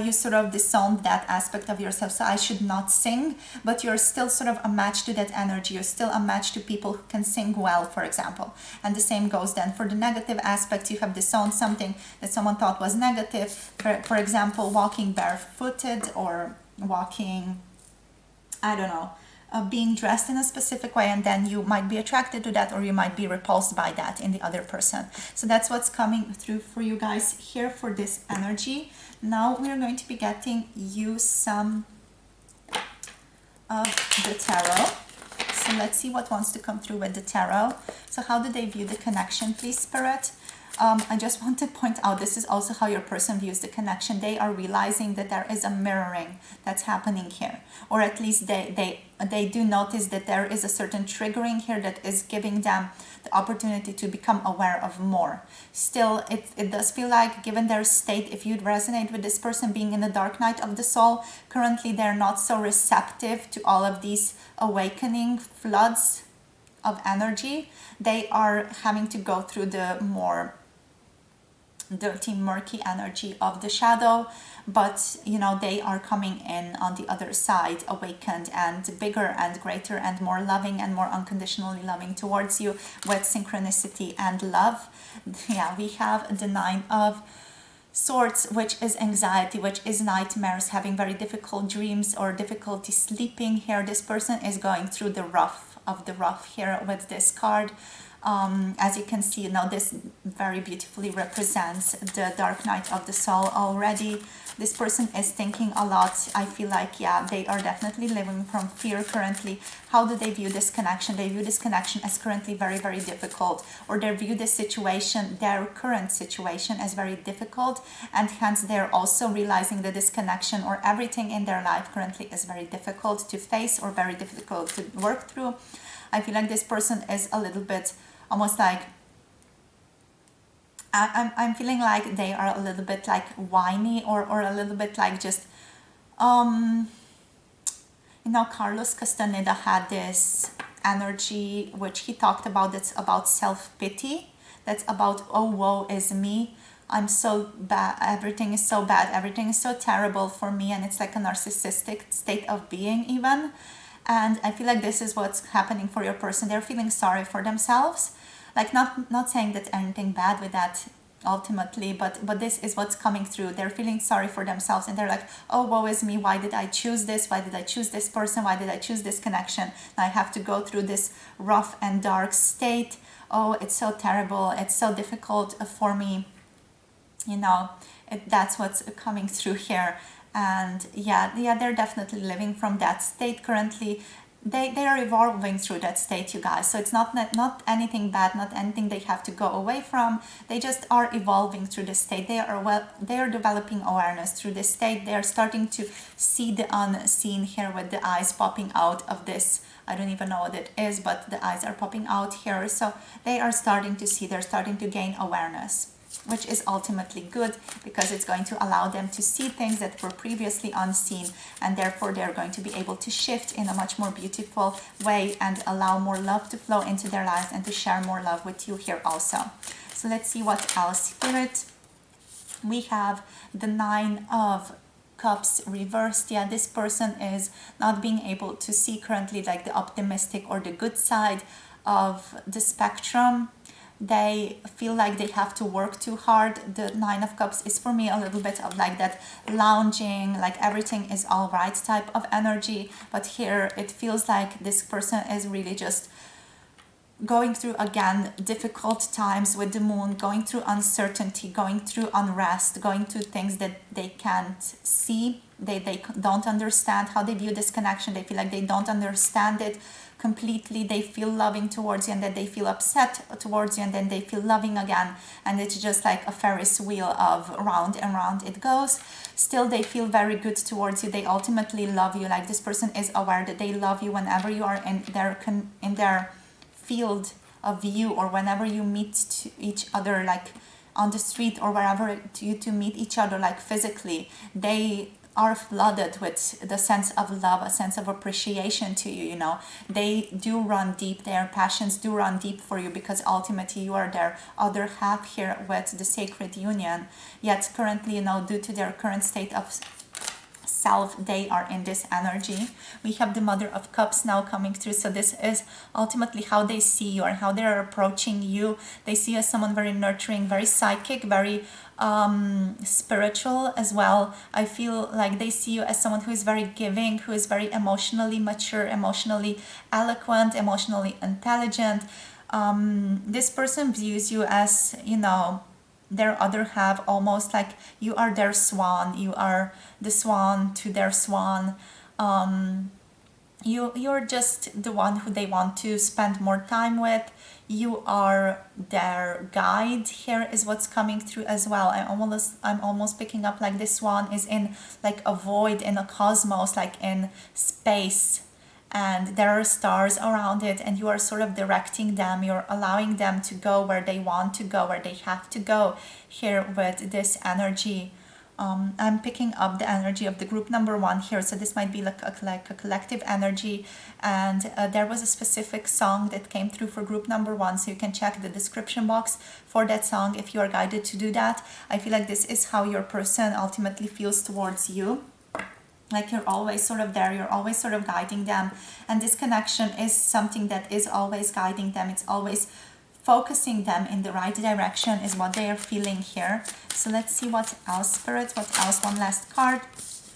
you sort of disowned that aspect of yourself. So I should not sing, but you're still sort of a match to that energy. You're still a match to people who can sing well, for example. And the same goes then for the negative aspect. You have disowned something that someone thought was negative. For example, walking barefooted, or walking, I don't know, being dressed in a specific way, and then you might be attracted to that, or you might be repulsed by that in the other person. So that's what's coming through for you guys here for this energy. Now we're going to be getting you some of the tarot. So let's see what wants to come through with the tarot. So how do they view the connection, please, Spirit? I just want to point out, this is also how your person views the connection. They are realizing that there is a mirroring that's happening here, or at least they they do notice that there is a certain triggering here that is giving them the opportunity to become aware of more. Still, it does feel like, given their state, if you'd resonate with this person being in the dark night of the soul, currently they're not so receptive to all of these awakening floods of energy. They are having to go through the more dirty, murky energy of the shadow, but they are coming in on the other side awakened and bigger and greater and more loving and more unconditionally loving towards you with synchronicity and love. Yeah, we have the 9 of Swords, which is anxiety, which is nightmares, having very difficult dreams or difficulty sleeping here. This person is going through the rough of the rough here with this card. As you can see now, this very beautifully represents the dark night of the soul already. This person is thinking a lot. I feel like, yeah, they are definitely living from fear currently. How do they view this connection? They view this connection as currently very, very difficult, or they view this situation, their current situation, as very difficult, and hence they're also realizing that this connection or everything in their life currently is very difficult to face or very difficult to work through. I feel like this person is a little bit almost like, I'm feeling like they are a little bit like whiny or a little bit like just, Carlos Castaneda had this energy which he talked about, that's about self-pity, that's about, oh, woe is me, I'm so bad, everything is so bad, everything is so terrible for me, and it's like a narcissistic state of being even. And I feel like this is what's happening for your person. They're feeling sorry for themselves. Like not saying that anything bad with that ultimately, but this is what's coming through. They're feeling sorry for themselves and they're like, oh, woe is me. Why did I choose this? Why did I choose this person? Why did I choose this connection? I have to go through this rough and dark state. Oh, it's so terrible. It's so difficult for me. That's what's coming through here. And yeah, they're definitely living from that state currently. They are evolving through that state, you guys. So it's not anything bad, not anything they have to go away from. They just are evolving through this state. They are developing awareness through this state. They are starting to see the unseen here with the eyes popping out of this. I don't even know what it is, but the eyes are popping out here. So they are starting to see, they're starting to gain awareness, which is ultimately good because it's going to allow them to see things that were previously unseen, and therefore they're going to be able to shift in a much more beautiful way and allow more love to flow into their lives and to share more love with you here also. So let's see what else. Spirit, we have the 9 of Cups reversed. Yeah, this person is not being able to see currently like the optimistic or the good side of the spectrum. They feel like they have to work too hard. The 9 of Cups is for me a little bit of like that lounging, like everything is all right type of energy. But here it feels like this person is really just going through, again, difficult times with the moon, going through uncertainty, going through unrest, going through things that they can't see. They don't understand how they view this connection. They feel like they don't understand it completely. They feel loving towards you and then they feel upset towards you and then they feel loving again. And it's just like a Ferris wheel of round and round it goes. Still, they feel very good towards you. They ultimately love you. Like this person is aware that they love you whenever you are in their field of view, or whenever you meet each other, like on the street or wherever you to meet each other, like physically, they are flooded with the sense of love, a sense of appreciation to you. They do run deep, their passions do run deep for you, because ultimately you are their other half here with the sacred union. Yet currently, due to their current state of self, they are in this energy. We have the Mother of Cups now coming through. So this is ultimately how they see you and how they're approaching you. They see you as someone very nurturing, very psychic, very spiritual as well. I feel like they see you as someone who is very giving, who is very emotionally mature, emotionally eloquent, emotionally intelligent. This person views you as, their other half, almost like you are their swan. You are the swan to their swan. You're just the one who they want to spend more time with. You are their guide. Here is what's coming through as well. I'm almost picking up like this swan is in like a void, in a cosmos, like in space. and there are stars around it, and you are sort of directing them, you're allowing them to go where they want to go, where they have to go here with this energy. I'm picking up the energy of the group number 1 here, so this might be like a collective energy, and there was a specific song that came through for group number 1, so you can check the description box for that song if you are guided to do that. I feel like this is how your person ultimately feels towards you. Like you're always sort of there, you're always sort of guiding them, and this connection is something that is always guiding them, it's always focusing them in the right direction, is what they are feeling here. So let's see what else, Spirit, what else. One last card.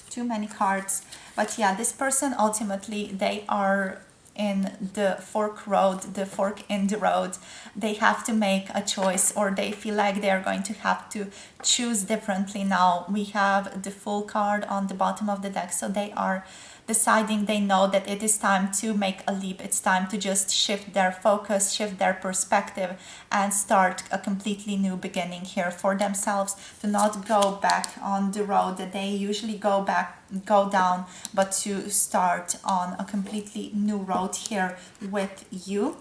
Too many cards. But yeah, this person ultimately, they are in the fork road, the fork in the road. They have to make a choice, or they feel like they're going to have to choose differently now. We have the Fool card on the bottom of the deck, so they are deciding, they know that it is time to make a leap. It's time to just shift their focus, shift their perspective, and start a completely new beginning here for themselves. To not go back on the road that they usually go down, but to start on a completely new road here with you,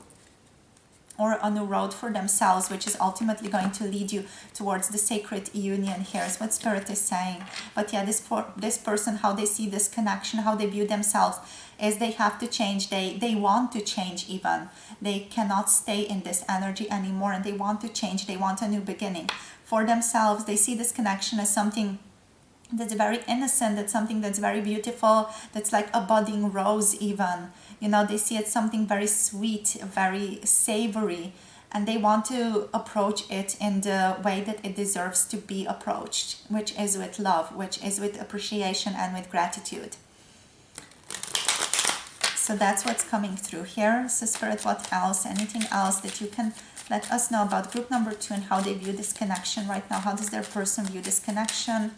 or a new road for themselves, which is ultimately going to lead you towards the sacred union here, is what Spirit is saying. But yeah, this person, how they see this connection, how they view themselves, is they have to change. They want to change even. They cannot stay in this energy anymore, and they want to change. They want a new beginning for themselves. They see this connection as something that's very innocent, that's something that's very beautiful, that's like a budding rose even. You know, they see it something very sweet, very savory, and they want to approach it in the way that it deserves to be approached, which is with love, which is with appreciation and with gratitude. So that's what's coming through here. So Spirit, what else? Anything else that you can let us know about group number 2 and how they view this connection right now? How does their person view this connection?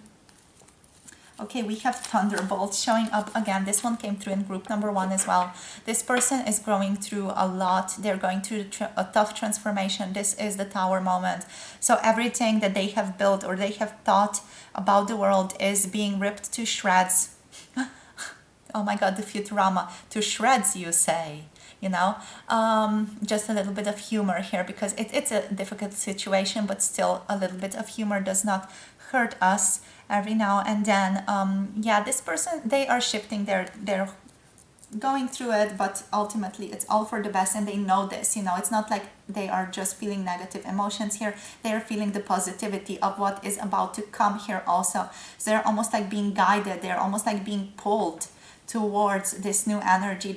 Okay, we have Thunderbolt showing up again. This one came through in group number 1 as well. This person is going through a lot. They're going through a tough transformation. This is the Tower moment. So everything that they have built or they have thought about the world is being ripped to shreds. Oh my God, the Futurama. To shreds, you say. You know, just a little bit of humor here, because it's a difficult situation, but still a little bit of humor does not hurt us every now and then. Yeah, this person, they are shifting, they're going through it, but ultimately it's all for the best, and they know this. You know, it's not like they are just feeling negative emotions here. They are feeling the positivity of what is about to come here also. So they're almost like being guided, they're almost like being pulled towards this new energy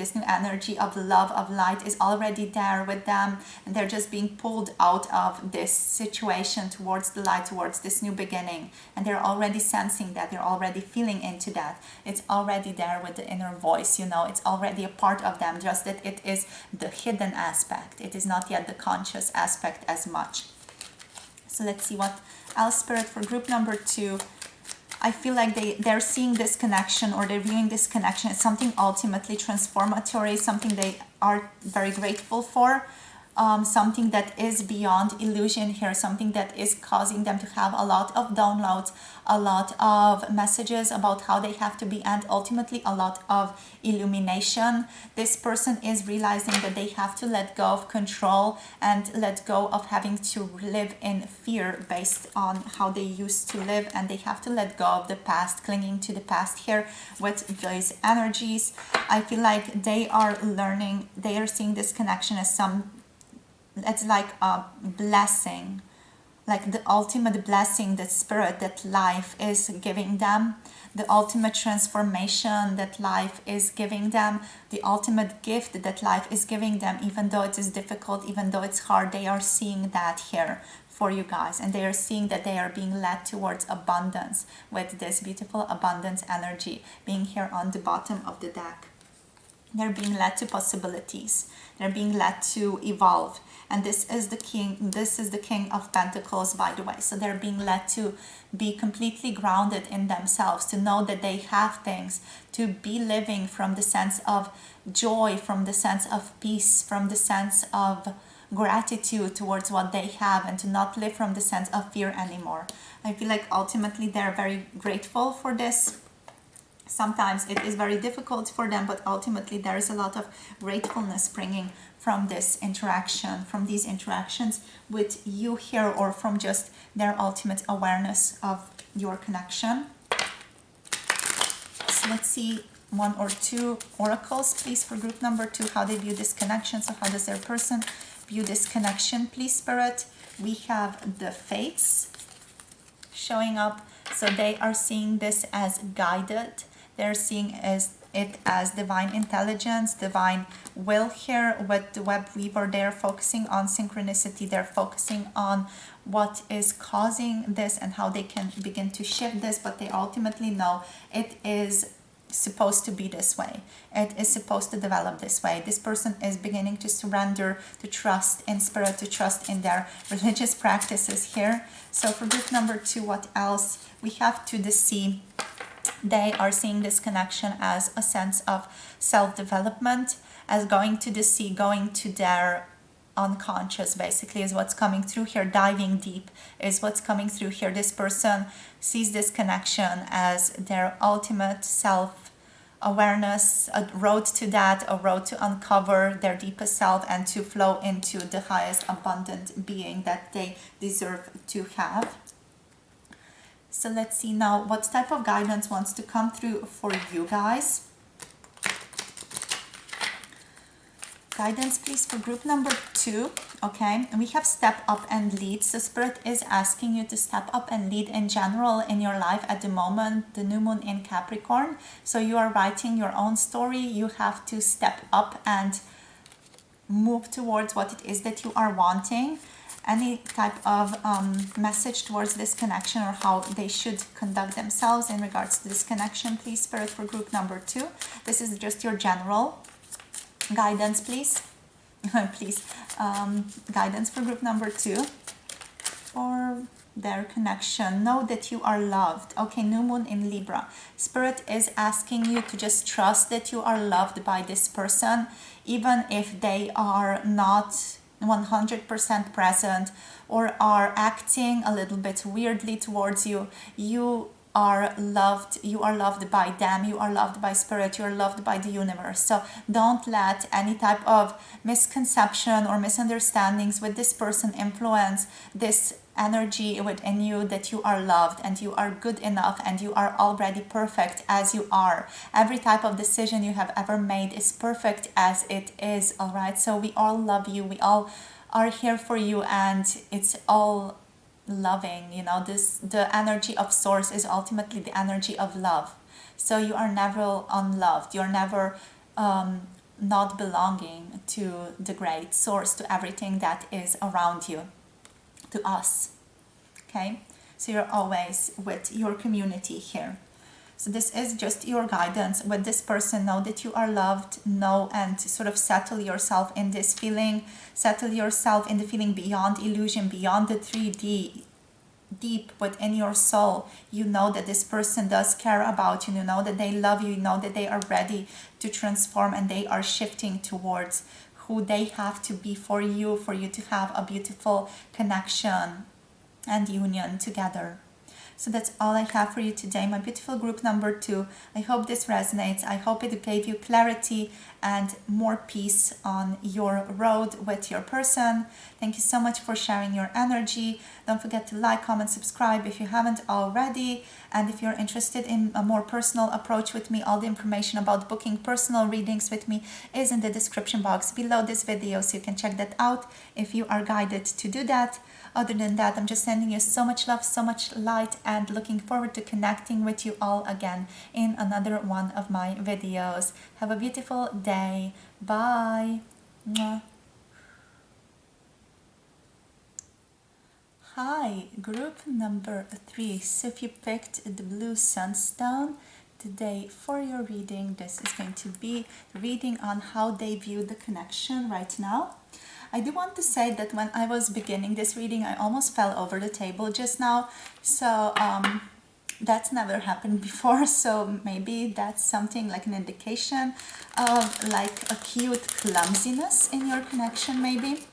of love, of light is already there with them, and they're just being pulled out of this situation towards the light, towards this new beginning, and they're already sensing that, they're already feeling into that. It's already there with the inner voice, you know, it's already a part of them, just that it is the hidden aspect. It is not yet the conscious aspect as much. So let's see what else, Spirit, for group number 2. I feel like they're seeing this connection, or they're viewing this connection as something ultimately transformatory, something they are very grateful for, something that is beyond illusion here, something that is causing them to have a lot of downloads, a lot of messages about how they have to be, and ultimately a lot of illumination. This person is realizing that they have to let go of control and let go of having to live in fear based on how they used to live, and they have to let go of the past, clinging to the past here with these energies. I feel like they are learning, they are seeing this connection as it's like a blessing, like the ultimate blessing, that Spirit, that life is giving them, the ultimate transformation that life is giving them, the ultimate gift that life is giving them, even though it is difficult, even though it's hard. They are seeing that here for you guys, and they are seeing that they are being led towards abundance with this beautiful abundance energy being here on the bottom of the deck. They're being led to possibilities. They're being led to evolve. And this is the King of Pentacles, by the way. So they're being led to be completely grounded in themselves, to know that they have things, to be living from the sense of joy, from the sense of peace, from the sense of gratitude towards what they have, and to not live from the sense of fear anymore. I feel like ultimately they're very grateful for this Sometimes it is very difficult for them, but ultimately there is a lot of gratefulness springing from this interaction, from these interactions with you here, or from just their ultimate awareness of your connection. So let's see one or two oracles, please, for group number 2, how they view this connection. So how does their person view this connection, please, Spirit? We have the Fates showing up. So they are seeing this as guided. They're seeing it as divine intelligence, divine will here with the web weaver. They're focusing on synchronicity. They're focusing on what is causing this and how they can begin to shift this, but they ultimately know it is supposed to be this way. It is supposed to develop this way. This person is beginning to surrender, to trust in spirit, to trust in their religious practices here. So for group number 2, what else? We have to the sea. They are seeing this connection as a sense of self-development, as going to the sea, going to their unconscious, basically, is what's coming through here. Diving deep is what's coming through here. This person sees this connection as their ultimate self-awareness, a road to that, a road to uncover their deepest self and to flow into the highest abundant being that they deserve to have. So let's see now what type of guidance wants to come through for you guys. Guidance, please, for group number 2. Okay, and we have step up and lead. So Spirit is asking you to step up and lead in general in your life at the moment, the new moon in Capricorn. So you are writing your own story. You have to step up and move towards what it is that you are wanting. Any type of message towards this connection, or how they should conduct themselves in regards to this connection, please, Spirit, for group number 2. This is just your general guidance, please. Please, guidance for group number 2 for their connection. Know that you are loved. Okay, new moon in Libra. Spirit is asking you to just trust that you are loved by this person, even if they are not 100% present or are acting a little bit weirdly towards you. You are loved. You are loved by them. You are loved by spirit. You are loved by the universe. So don't let any type of misconception or misunderstandings with this person influence this energy within you, that you are loved and you are good enough and you are already perfect as you are. Every type of decision you have ever made is perfect as it is. All right, so we all love you. We all are here for you, and it's all loving. You know, the energy of source is ultimately the energy of love. So you are never unloved. You're never not belonging to the great source, to everything that is around you, to us. Okay, so you're always with your community here. So this is just your guidance with this person. Know that you are loved. Know and sort of settle yourself in this feeling. Settle yourself in the feeling beyond illusion, beyond the 3D, deep within your soul. You know that this person does care about you. You know that they love you. You know that they are ready to transform, and they are shifting towards who they have to be for you to have a beautiful connection and union together. So that's all I have for you today, my beautiful group number 2. I hope this resonates. I hope it gave you clarity and more peace on your road with your person. Thank you so much for sharing your energy. Don't forget to like, comment, subscribe if you haven't already. And if you're interested in a more personal approach with me, all the information about booking personal readings with me is in the description box below this video, so you can check that out if you are guided to do that. Other than that, I'm just sending you so much love, so much light, and looking forward to connecting with you all again in another one of my videos. Have a beautiful day. Bye. Mwah. Hi, group number 3. So if you picked the blue Sunstone today for your reading, this is going to be reading on how they view the connection right now. I do want to say that when I was beginning this reading, I almost fell over the table just now. So that's never happened before. So maybe that's something like an indication of like a cute clumsiness in your connection, maybe.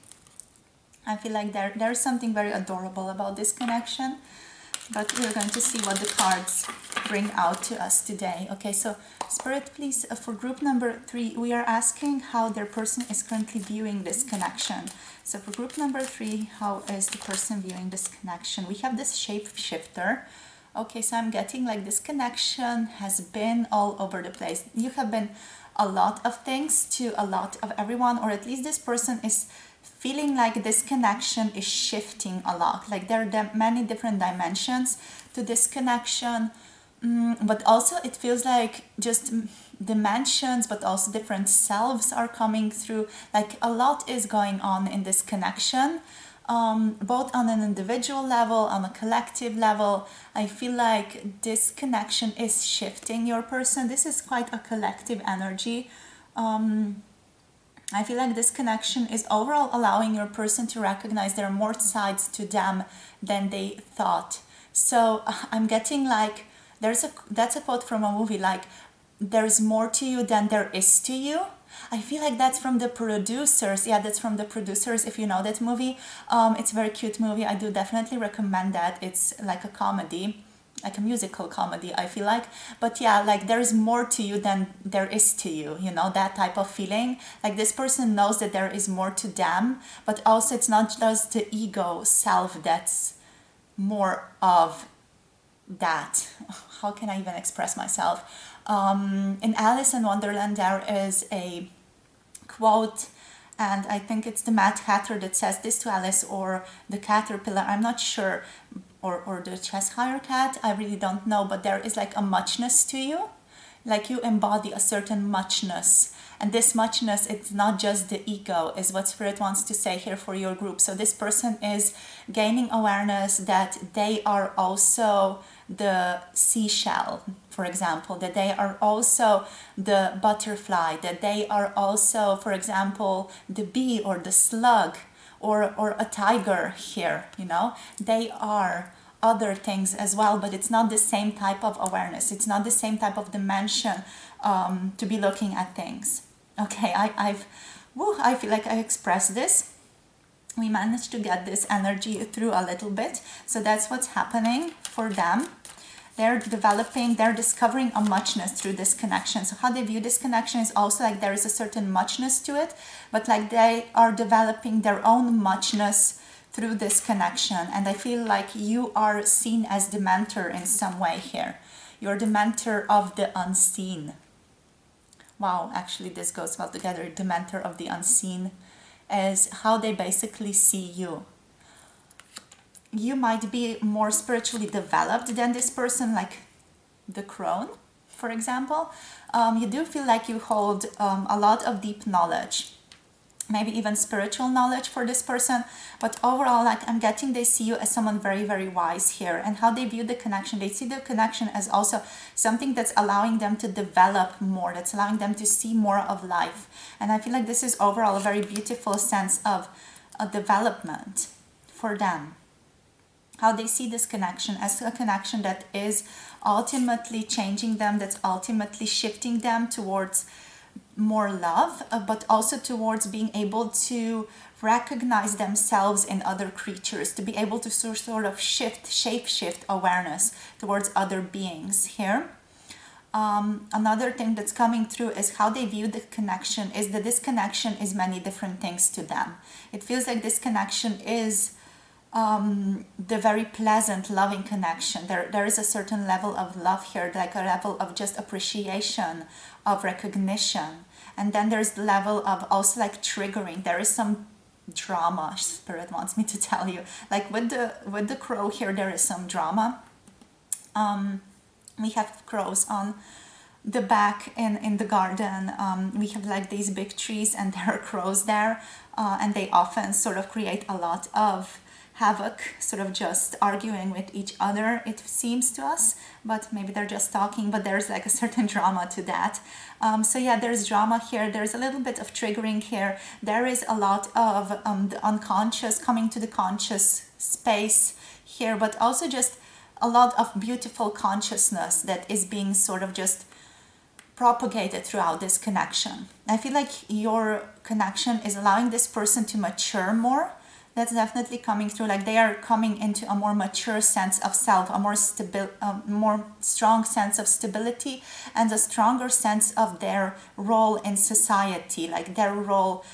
I feel like there's something very adorable about this connection. but we're going to see what the cards bring out to us today. Okay, so Spirit, please, for group number 3, we are asking how their person is currently viewing this connection. So for group number 3, how is the person viewing this connection? We have this shapeshifter. Okay, so I'm getting like this connection has been all over the place. You have been a lot of things to a lot of everyone, or at least this person is feeling like this connection is shifting a lot. Like there are many different dimensions to this connection, but also it feels like just dimensions, but also different selves are coming through. Like a lot is going on in this connection, both on an individual level, on a collective level. I feel like this connection is shifting your person. This is quite a collective energy. I feel like this connection is overall allowing your person to recognize there are more sides to them than they thought. So I'm getting like, that's a quote from a movie, like, there's more to you than there is to you. I feel like that's from the producers. Yeah, that's from the producers, if you know that movie. It's a very cute movie. I do definitely recommend that. It's like a comedy, like a musical comedy, I feel like. But yeah, like there's more to you than there is to you, you know, that type of feeling. Like this person knows that there is more to them, but also it's not just the ego self that's more of that. How can I even express myself? In Alice in Wonderland, there is a quote, and I think it's the Mad Hatter that says this to Alice, or the caterpillar, I'm not sure, or the Cheshire cat, I really don't know, but there is like a muchness to you. Like you embody a certain muchness. And this muchness, it's not just the ego, is what Spirit wants to say here for your group. So this person is gaining awareness that they are also the seashell, for example, that they are also the butterfly, that they are also, for example, the bee or the slug or a tiger here, you know. They are other things as well, but it's not the same type of awareness. It's not the same type of dimension to be looking at things. Okay, I feel like I expressed this. We managed to get this energy through a little bit. So that's what's happening for them. They're developing, they're discovering a muchness through this connection. So how they view this connection is also like there is a certain muchness to it, but like they are developing their own muchness through this connection. And I feel like you are seen as the mentor in some way here. You're the mentor of the unseen. Wow, actually this goes well together. The mentor of the unseen is how they basically see you. You might be more spiritually developed than this person, like the crone, for example. You do feel like you hold a lot of deep knowledge, maybe even spiritual knowledge for this person, but overall, like I'm getting, they see you as someone very, very wise here. And how they view the connection, they see the connection as also something that's allowing them to develop more, that's allowing them to see more of life. And I feel like this is overall a very beautiful sense of a development for them. How they see this connection as a connection that is ultimately changing them, that's ultimately shifting them towards more love, but also towards being able to recognize themselves in other creatures, to be able to sort of shape-shift awareness towards other beings here. Another thing that's coming through is how they view the connection is that this connection is many different things to them. It feels like this connection is the very pleasant, loving connection. There is a certain level of love here, like a level of just appreciation, of recognition. And then there's the level of also like triggering. There is some drama, Spirit wants me to tell you. Like with the crow here, there is some drama. We have crows on the back in the garden. We have like these big trees and there are crows there. And they often sort of create a lot of havoc, sort of just arguing with each other, it seems to us, but maybe they're just talking, but there's like a certain drama to that. So yeah, there's drama here, there's a little bit of triggering here, there is a lot of the unconscious coming to the conscious space here, but also just a lot of beautiful consciousness that is being sort of just propagated throughout this connection. I feel like your connection is allowing this person to mature more. That's definitely coming through. Like they are coming into a more mature sense of self, a more strong sense of stability, and a stronger sense of their role in society, like their role,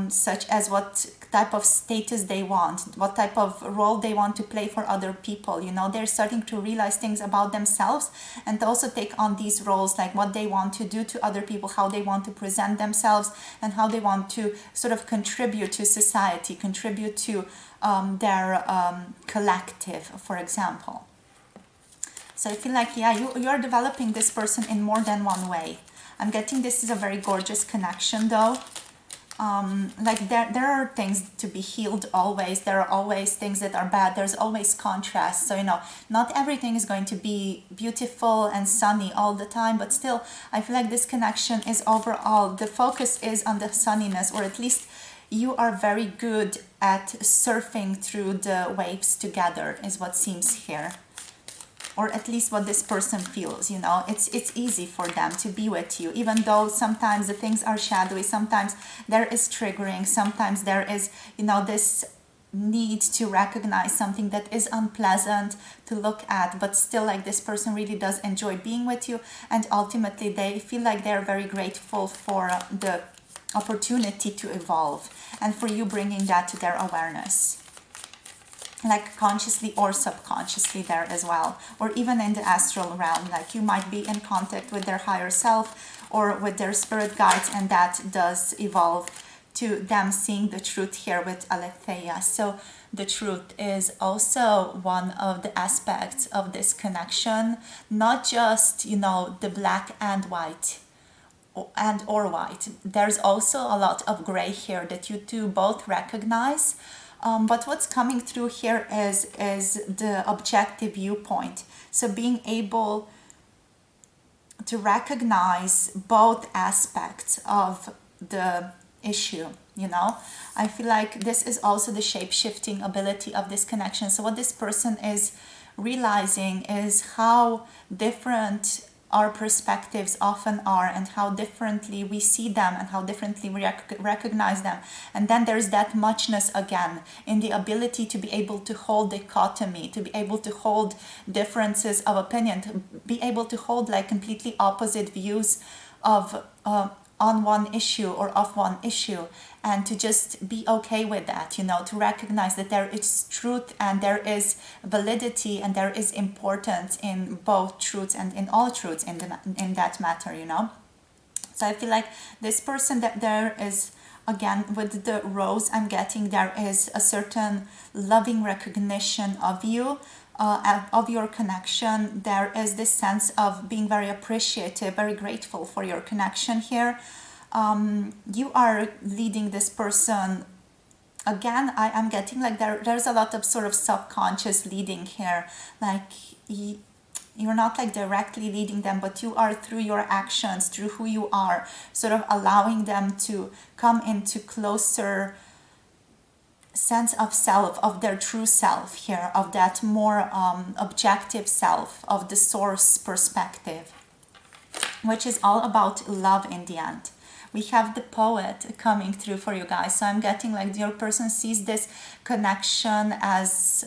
such as what type of status they want, what type of role they want to play for other people. You know, they're starting to realize things about themselves and also take on these roles, like what they want to do to other people, how they want to present themselves, and how they want to sort of contribute to society, contribute to their collective, for example. So I feel like, yeah, you are developing this person in more than one way. I'm getting this is a very gorgeous connection though. Like there are things to be healed always. There are always things that are bad. There's always contrast. So, you know, not everything is going to be beautiful and sunny all the time, but still, I feel like this connection is overall, the focus is on the sunniness, or at least you are very good at surfing through the waves together, is what seems here. Or at least what this person feels, you know, it's easy for them to be with you, even though sometimes the things are shadowy, sometimes there is triggering, sometimes there is, you know, this need to recognize something that is unpleasant to look at, but still, like, this person really does enjoy being with you, and ultimately they feel like they're very grateful for the opportunity to evolve and for you bringing that to their awareness, like consciously or subconsciously there as well, or even in the astral realm, like you might be in contact with their higher self or with their spirit guides, and that does evolve to them seeing the truth here with Aletheia. So the truth is also one of the aspects of this connection, not just, you know, the black and white or white. There's also a lot of gray here that you two both recognize. But what's coming through here is the objective viewpoint. So being able to recognize both aspects of the issue, you know. I feel like this is also the shape-shifting ability of this connection. So what this person is realizing is how different our perspectives often are, and how differently we see them, and how differently we recognize them. And then there's that muchness again in the ability to be able to hold dichotomy, to be able to hold differences of opinion, to be able to hold like completely opposite views of on one issue or of one issue, and to just be okay with that, you know, to recognize that there is truth and there is validity and there is importance in both truths and in all truths in that matter, you know. So I feel like this person, that there is, again, with the rose I'm getting, there is a certain loving recognition of you, of your connection. There is this sense of being very appreciative, very grateful for your connection here. You are leading this person. Again, I am getting like there's a lot of sort of subconscious leading here. Like you're not like directly leading them, but you are, through your actions, through who you are, sort of allowing them to come into closer sense of self, of their true self here, of that more objective self, of the source perspective, which is all about love in the end. We have the poet coming through for you guys. So I'm getting like your person sees this connection as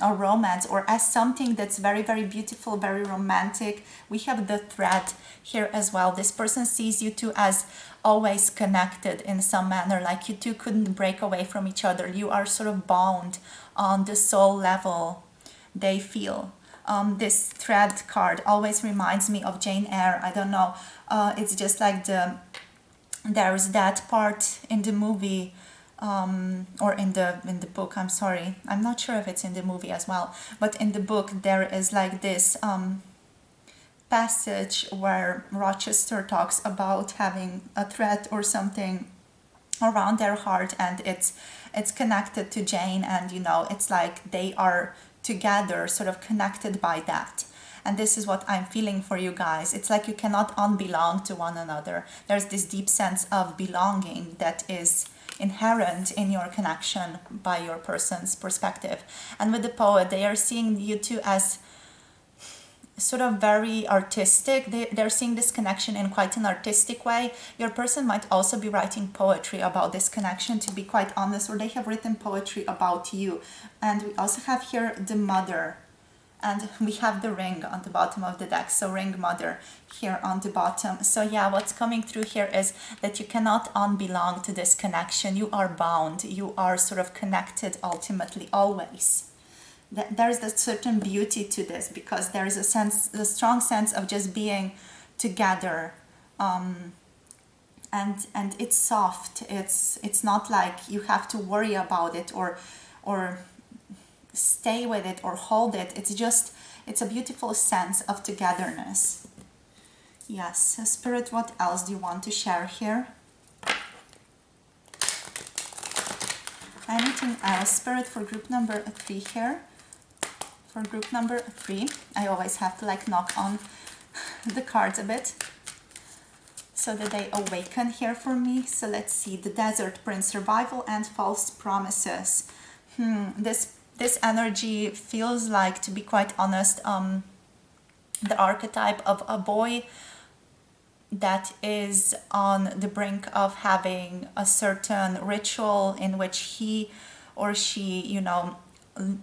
a romance, or as something that's very, very beautiful, very romantic. We have the thread here as well. This person sees you two as always connected in some manner, like you two couldn't break away from each other. You are sort of bound on the soul level, they feel. This thread card always reminds me of Jane Eyre. I don't know, it's just like there's that part in the movie, or in the book, I'm sorry, I'm not sure if it's in the movie as well, but in the book there is like this passage where Rochester talks about having a thread or something around their heart, and it's connected to Jane, and you know, it's like they are together, sort of connected by that. And this is what I'm feeling for you guys. It's like you cannot unbelong to one another. There's this deep sense of belonging that is inherent in your connection by your person's perspective. And with the poet, they are seeing you two as sort of very artistic. They're seeing this connection in quite an artistic way. Your person might also be writing poetry about this connection, to be quite honest, or they have written poetry about you. And we also have here the mother, and we have the ring on the bottom of the deck, so ring mother here on the bottom. So yeah, what's coming through here is that you cannot unbelong to this connection. You are bound, you are sort of connected ultimately, always. There's a certain beauty to this, because there is a strong sense of just being together, and it's soft. It's not like you have to worry about it or stay with it or hold it. It's a beautiful sense of togetherness. Yes, Spirit, what else do you want to share here? Anything else, Spirit, for group number 3 here? For group number 3, I always have to like knock on the cards a bit so that they awaken here for me. So let's see, the Desert Prince, survival and false promises. This energy feels like, to be quite honest, the archetype of a boy that is on the brink of having a certain ritual in which he or she, you know,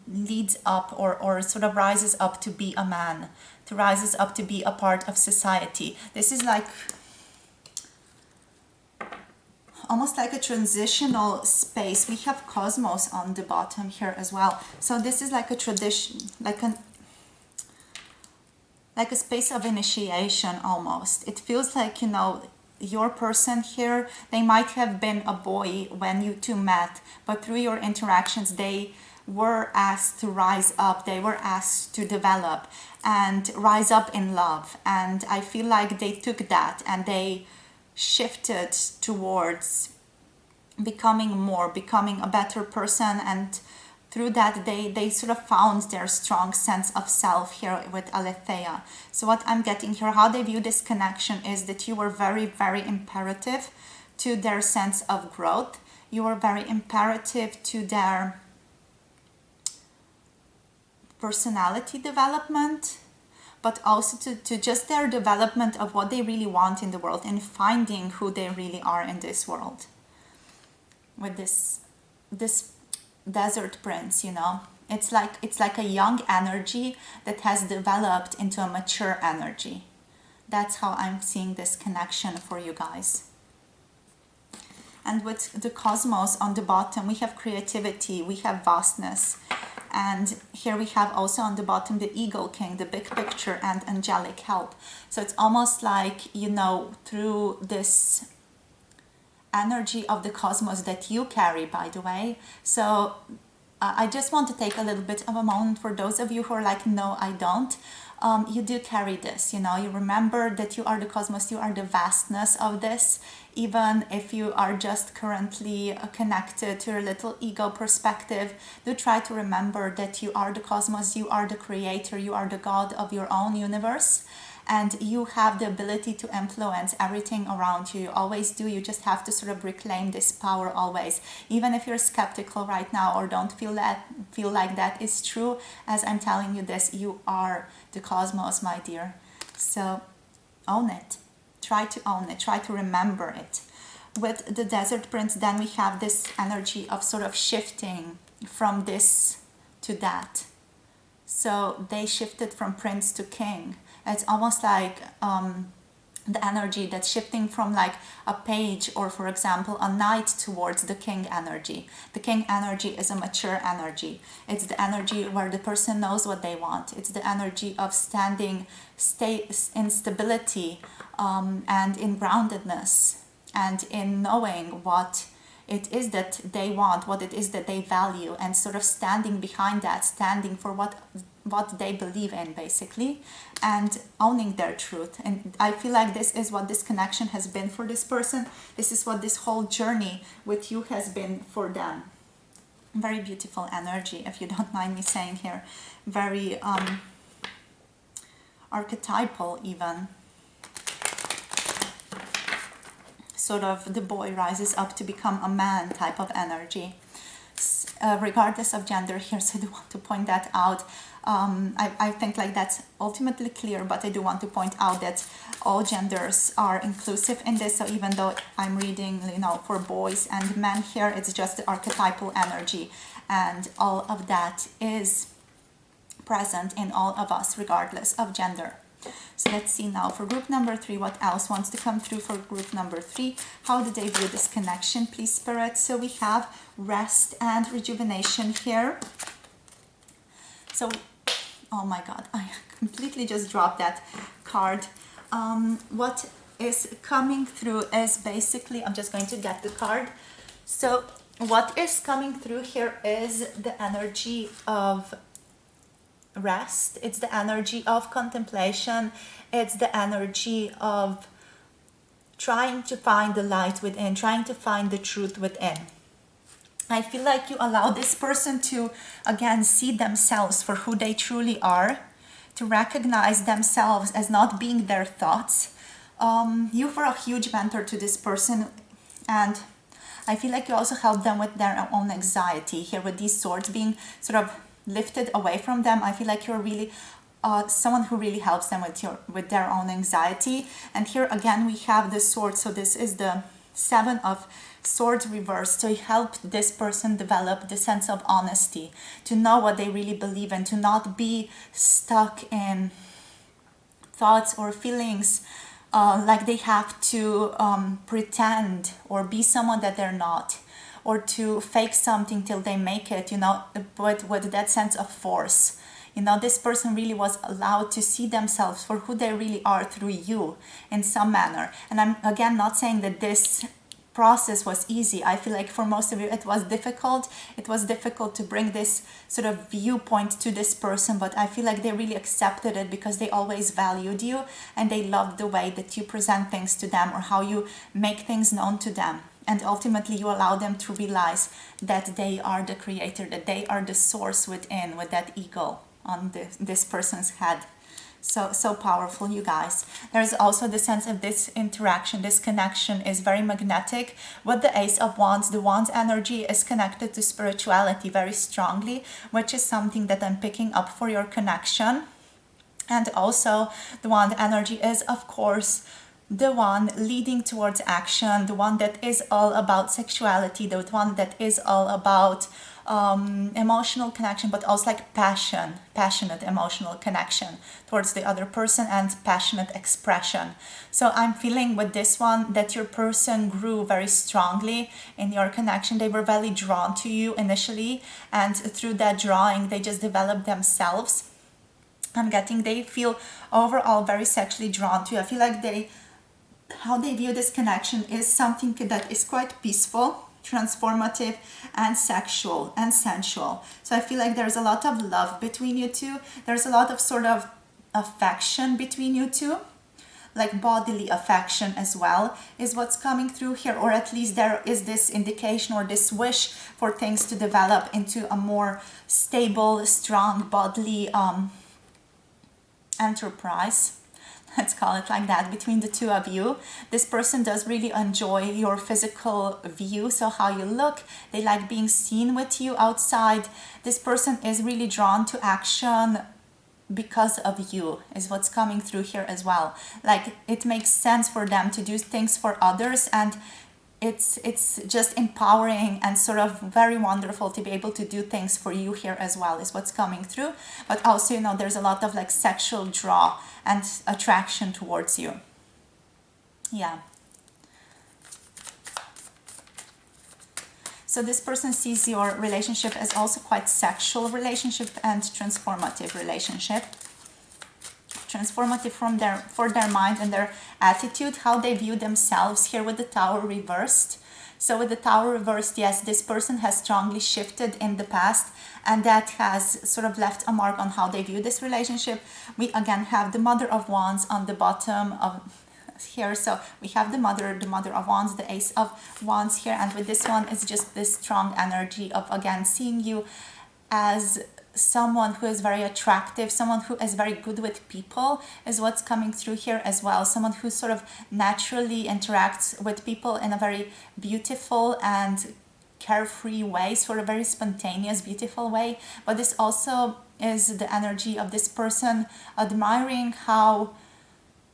leads up or sort of rises up to be a man, to rises up to be a part of society. This is like almost like a transitional space. We have cosmos on the bottom here as well. So this is like a tradition, like a space of initiation almost. It feels like, you know, your person here, they might have been a boy when you two met, but through your interactions, they were asked to rise up, they were asked to develop and rise up in love. And I feel like they took that and they shifted towards becoming a better person, and through that they sort of found their strong sense of self here with Aletheia. So what I'm getting here, how they view this connection, is that you were very, very imperative to their sense of growth. You were very imperative to their personality development, but also to just their development of what they really want in the world and finding who they really are in this world. With this Desert Prince, you know, it's like a young energy that has developed into a mature energy. That's how I'm seeing this connection for you guys. And with the cosmos on the bottom, we have creativity, we have vastness. And here we have also on the bottom the Eagle King, the big picture, and angelic help. So it's almost like, you know, through this energy of the cosmos that you carry, by the way. So I just want to take a little bit of a moment for those of you who are like, no, I don't. You do carry this, you know, you remember that you are the cosmos, you are the vastness of this, even if you are just currently connected to your little ego perspective. Do try to remember that you are the cosmos, you are the creator, you are the god of your own universe, and you have the ability to influence everything around you. You always do. You just have to sort of reclaim this power always. Even if you're skeptical right now or don't feel like that is true, as I'm telling you this, you are the cosmos, my dear. So own it. Try to own it. Try to remember it. With the Desert Prince, then we have this energy of sort of shifting from this to that. So they shifted from prince to king. It's almost like the energy that's shifting from like a page or, for example, a knight towards the king energy. The king energy is a mature energy. It's the energy where the person knows what they want. It's the energy of standing in stability and in groundedness and in knowing what it is that they want, what it is that they value, and sort of standing behind that, standing for what they believe in, basically, and owning their truth. And I feel like this is what this connection has been for this person. This is what this whole journey with you has been for them. Very beautiful energy, if you don't mind me saying here. Very archetypal even. Sort of the boy rises up to become a man type of energy. regardless of gender here, so I do want to point that out. I think like that's ultimately clear, but I do want to point out that all genders are inclusive in this. So even though I'm reading, you know, for boys and men here, it's just the archetypal energy, and all of that is present in all of us regardless of gender. So let's see now for group number 3, what else wants to come through for group number 3. How do they view this connection, please, Spirit? So we have rest and rejuvenation here. So, oh my God, I completely just dropped that card. What is coming through is basically, I'm just going to get the card. So what is coming through here is the energy of rest. It's the energy of contemplation. It's the energy of trying to find the light within, trying to find the truth within. I feel like you allow this person to, again, see themselves for who they truly are, to recognize themselves as not being their thoughts. You were a huge mentor to this person, and I feel like you also help them with their own anxiety here with these swords being sort of lifted away from them. I feel like you're really someone who really helps them with their own anxiety. And here again we have the sword, so this is the 7 of Swords reversed. So you help this person develop the sense of honesty, to know what they really believe in, to not be stuck in thoughts or feelings like they have to pretend or be someone that they're not, or to fake something till they make it, you know, but with that sense of force. You know, this person really was allowed to see themselves for who they really are through you in some manner. And I'm again not saying that this process was easy. I feel like for most of you it was difficult. It was difficult to bring this sort of viewpoint to this person, but I feel like they really accepted it because they always valued you and they loved the way that you present things to them or how you make things known to them. And ultimately you allow them to realize that they are the creator, that they are the source within, with that ego on this person's head. So powerful, you guys. There's also the sense of this interaction, this connection is very magnetic. With the Ace of Wands, the Wands energy is connected to spirituality very strongly, which is something that I'm picking up for your connection. And also the Wand energy is, of course, the one leading towards action, the one that is all about sexuality, the one that is all about emotional connection, but also like passionate emotional connection towards the other person and passionate expression. So I'm feeling with this one that your person grew very strongly in your connection. They were very drawn to you initially, and through that drawing they just developed themselves. I'm getting they feel overall very sexually drawn to you. I feel like how they view this connection is something that is quite peaceful, transformative, and sexual and sensual. So I feel like there's a lot of love between you two. There's a lot of sort of affection between you two, like bodily affection as well is what's coming through here, or at least there is this indication or this wish for things to develop into a more stable, strong bodily enterprise. Let's call it like that, between the two of you. This person does really enjoy your physical view, so how you look. They like being seen with you outside. This person is really drawn to action because of you, is what's coming through here as well. Like it makes sense for them to do things for others, and it's just empowering and sort of very wonderful to be able to do things for you here as well, is what's coming through. But also, you know, there's a lot of like sexual draw and attraction towards you. Yeah. So this person sees your relationship as also quite sexual relationship and transformative relationship. Transformative for their mind and their attitude, how they view themselves here with the Tower reversed. So with the Tower reversed, yes, this person has strongly shifted in the past, and that has sort of left a mark on how they view this relationship. We again have the Mother of Wands on the bottom of here. So we have the Mother of Wands, the Ace of Wands here, and with this one it's just this strong energy of again seeing you as someone who is very attractive, someone who is very good with people is what's coming through here as well. Someone who sort of naturally interacts with people in a very beautiful and carefree way, sort of very spontaneous, beautiful way. But this also is the energy of this person admiring how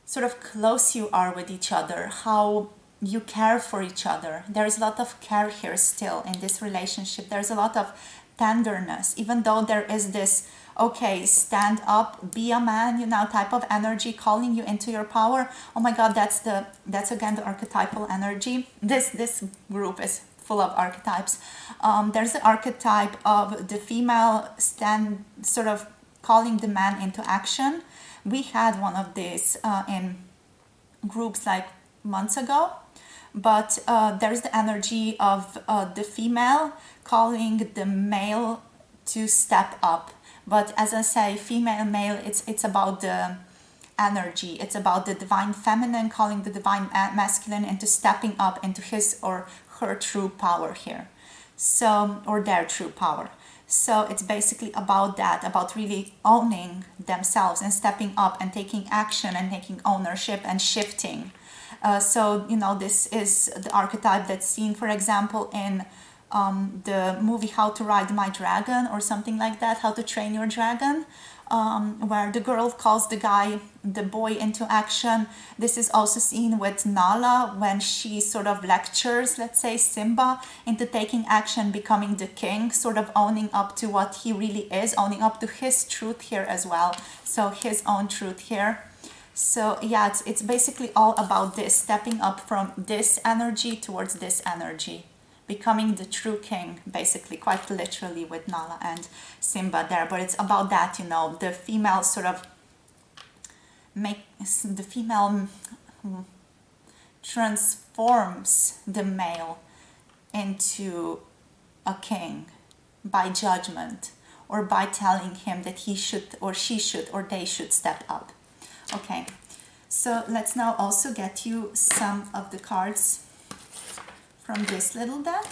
sort of close you are with each other, how you care for each other. There's a lot of care here still in this relationship. There's a lot of tenderness, even though there is this, okay, stand up, be a man, you know, type of energy calling you into your power. Oh my God, that's again the archetypal energy. This group is full of archetypes. There's the archetype of the female sort of calling the man into action. We had one of these in groups like months ago, but there's the energy of the female calling the male to step up. But as I say, female, male, it's about the energy. It's about the divine feminine calling the divine masculine into stepping up into his or her true power here. So, or their true power. So it's basically about that, about really owning themselves and stepping up and taking action and taking ownership and shifting. So, you know, this is the archetype that's seen, for example, in the movie How to Ride My Dragon or something like that, How to Train Your Dragon, where the girl calls the boy into action. This is also seen with Nala when she sort of lectures, let's say, Simba into taking action, becoming the king, sort of owning up to what he really is, owning up to his truth here as well. So his own truth here. So yeah, it's basically all about this, stepping up from this energy towards this energy. Becoming the true king, basically, quite literally with Nala and Simba there. But it's about that, you know, the female sort of transforms the male into a king by judgment or by telling him that he should or she should or they should step up. Okay, so let's now also get you some of the cards from this little deck.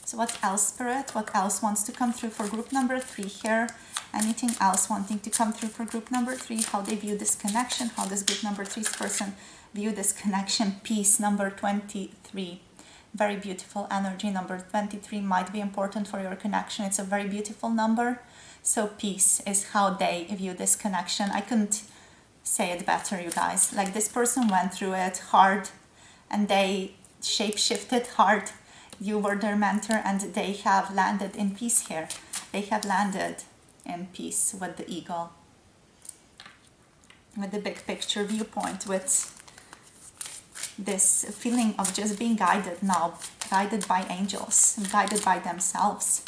So what else, Spirit? What else wants to come through for group number 3 here? Anything else wanting to come through for group number 3? How they view this connection? How does group number 3's person view this connection? Peace, number 23. Very beautiful energy. Number 23 might be important for your connection. It's a very beautiful number. So peace is how they view this connection. I couldn't say it better, you guys. Like, this person went through it hard, and they shape-shifted hard. You were their mentor, and they have landed in peace here. They have landed in peace with the eagle, with the big picture viewpoint, with this feeling of just being guided now, guided by angels, guided by themselves.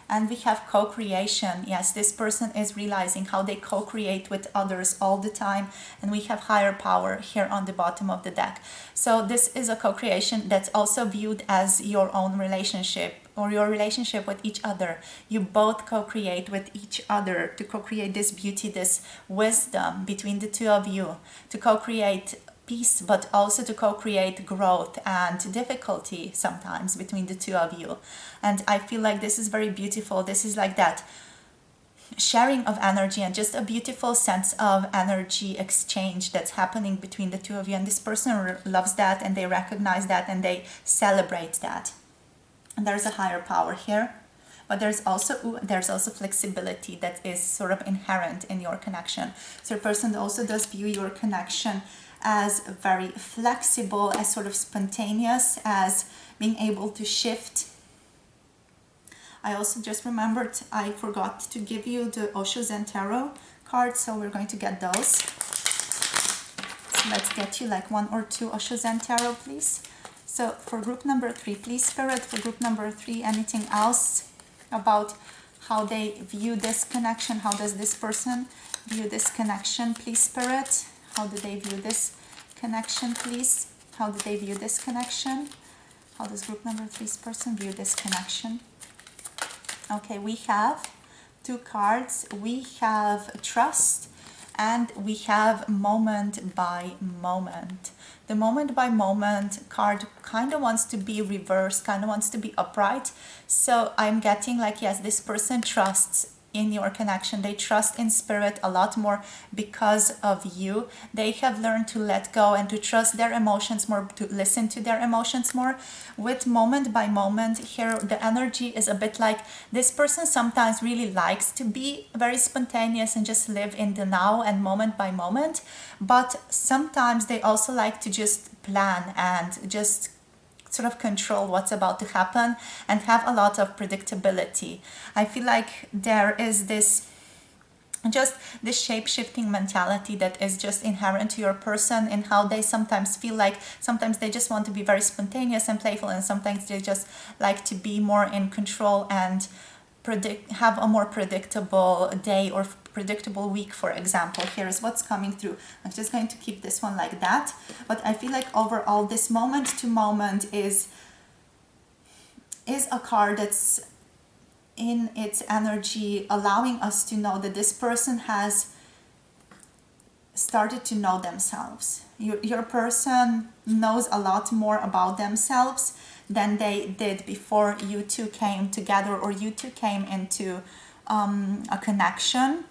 And we have co-creation. Yes, this person is realizing how they co-create with others all the time. And we have higher power here on the bottom of the deck. So this is a co-creation that's also viewed as your own relationship or your relationship with each other. You both co-create with each other to co-create this beauty, this wisdom between the two of you, to co-create peace, but also to co-create growth and difficulty sometimes between the two of you. And I feel like this is very beautiful. This is like that sharing of energy and just a beautiful sense of energy exchange that's happening between the two of you. And this person loves that, and they recognize that, and they celebrate that. And there's a higher power here. But there's also flexibility that is sort of inherent in your connection. So your person also does view your connection as very flexible, as sort of spontaneous, as being able to shift. I also just remembered I forgot to give you the Osho Zen Tarot cards, so we're going to get those. So let's get you like 1 or 2 Osho Zen Tarot, please. So for group number 3, please, Spirit, for group number 3, anything else about how they view this connection? How does this person view this connection, please, Spirit? How do they view this connection, please? How do they view this connection? How does group number 3's person view this connection? Okay, we have 2 cards. We have trust, and we have moment by moment. The moment by moment card kind of wants to be reversed, kind of wants to be upright. So I'm getting like, yes, this person trusts in your connection. They trust in spirit a lot more because of you. They have learned to let go and to trust their emotions more, to listen to their emotions more. With moment by moment here, the energy is a bit like this person sometimes really likes to be very spontaneous and just live in the now and moment by moment, but sometimes they also like to just plan and just sort of control what's about to happen and have a lot of predictability. I feel like there is this shape-shifting mentality that is just inherent to your person, in how they sometimes feel like sometimes they just want to be very spontaneous and playful, and sometimes they just like to be more in control and have a more predictable day or predictable week. For example, here is what's coming through. I'm just going to keep this one like that, but I feel like overall this moment to moment is a card that's in its energy allowing us to know that this person has started to know themselves. Your person knows a lot more about themselves than they did before you two came together, or you two came into a connection.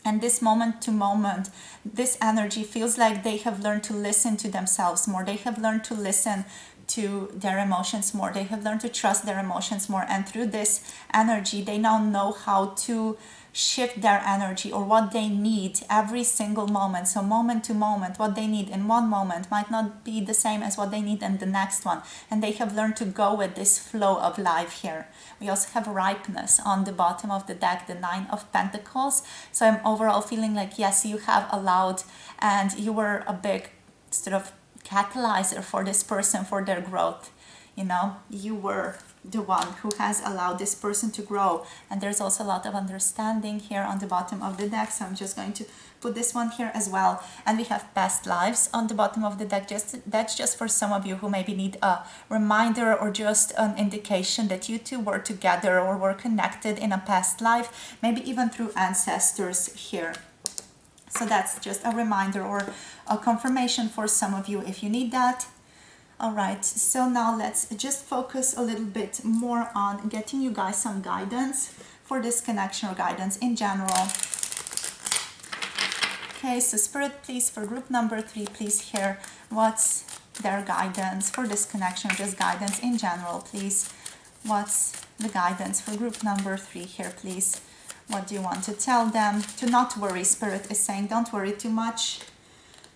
And this moment to moment, this energy feels like they have learned to listen to themselves more. They have learned to listen to their emotions more. They have learned to trust their emotions more. And through this energy, they now know how to shift their energy, or what they need every single moment. So moment to moment, what they need in one moment might not be the same as what they need in the next one. And they have learned to go with this flow of life here. We also have ripeness on the bottom of the deck, the Nine of Pentacles. So I'm overall feeling like, yes, you have allowed, and you were a big sort of catalyzer for this person, for their growth. You know, you were the one who has allowed this person to grow. And there's also a lot of understanding here on the bottom of the deck, so I'm just going to put this one here as well. And we have past lives on the bottom of the deck. That's just for some of you who maybe need a reminder, or just an indication that you two were together or were connected in a past life, maybe even through ancestors here. So that's just a reminder or a confirmation for some of you if you need that. All right, so now let's just focus a little bit more on getting you guys some guidance for this connection, or guidance in general. Okay, so Spirit, please, for group number 3, please hear what's their guidance for this connection, just guidance in general, please. What's the guidance for group number 3 here, please? What do you want to tell them? To not worry. Spirit is saying don't worry too much.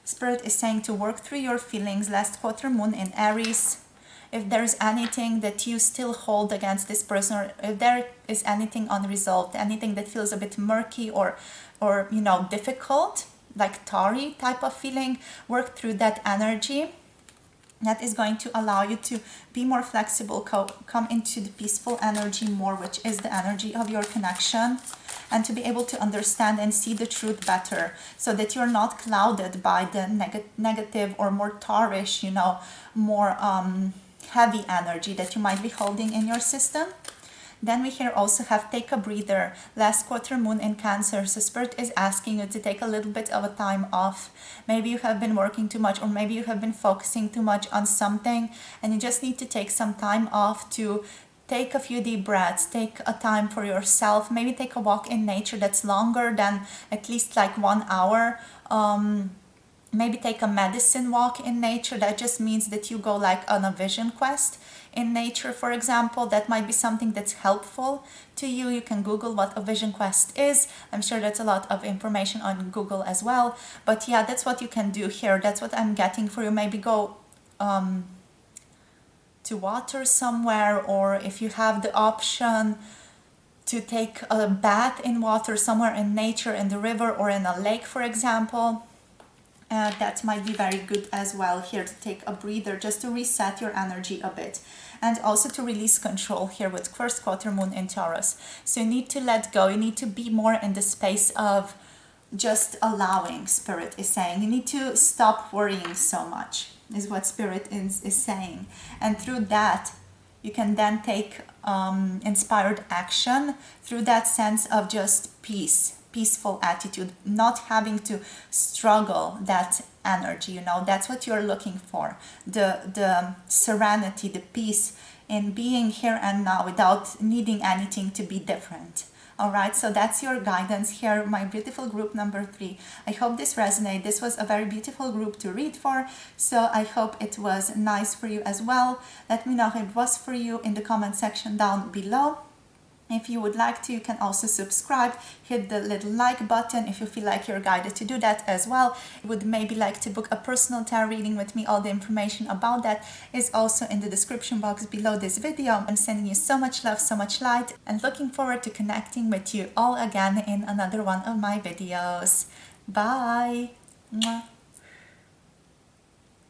Spirit is saying to work through your feelings. Last quarter moon in Aries. If there's anything that you still hold against this person, or if there is anything unresolved, anything that feels a bit murky or you know, difficult, like tarry type of feeling, work through that energy. That is going to allow you to be more flexible, come into the peaceful energy more, which is the energy of your connection, and to be able to understand and see the truth better, so that you're not clouded by the negative or more tarish, you know, more heavy energy that you might be holding in your system. Then we here also have take a breather. Last quarter moon in Cancer. So Spirit is asking you to take a little bit of a time off. Maybe you have been working too much, or maybe you have been focusing too much on something, and you just need to take some time off to take a few deep breaths, take a time for yourself, maybe take a walk in nature that's longer than at least like 1 hour. Maybe take a medicine walk in nature. That just means that you go like on a vision quest in nature, for example. That might be something that's helpful to you. You can Google what a vision quest is. I'm sure that's a lot of information on Google as well. But yeah, that's what you can do here. That's what I'm getting for you. Maybe go to water somewhere, or if you have the option to take a bath in water somewhere in nature, in the river or in a lake, for example. That might be very good as well here, to take a breather, just to reset your energy a bit, and also to release control here with first quarter moon in Taurus. So you need to let go. You need to be more in the space of just allowing. Spirit is saying you need to stop worrying so much, is what Spirit is saying. And through that you can then take inspired action, through that sense of just peaceful attitude, not having to struggle that energy. You know, that's what you're looking for, the serenity, the peace in being here and now without needing anything to be different. Alright, so that's your guidance here, my beautiful group number 3. I hope this resonated. This was a very beautiful group to read for, so I hope it was nice for you as well. Let me know if it was for you in the comment section down below. If you would like to, you can also subscribe, hit the little like button if you feel like you're guided to do that as well. If you would maybe like to book a personal tarot reading with me, all the information about that is also in the description box below this video. I'm sending you so much love, so much light, and looking forward to connecting with you all again in another one of my videos. Bye! Mwah.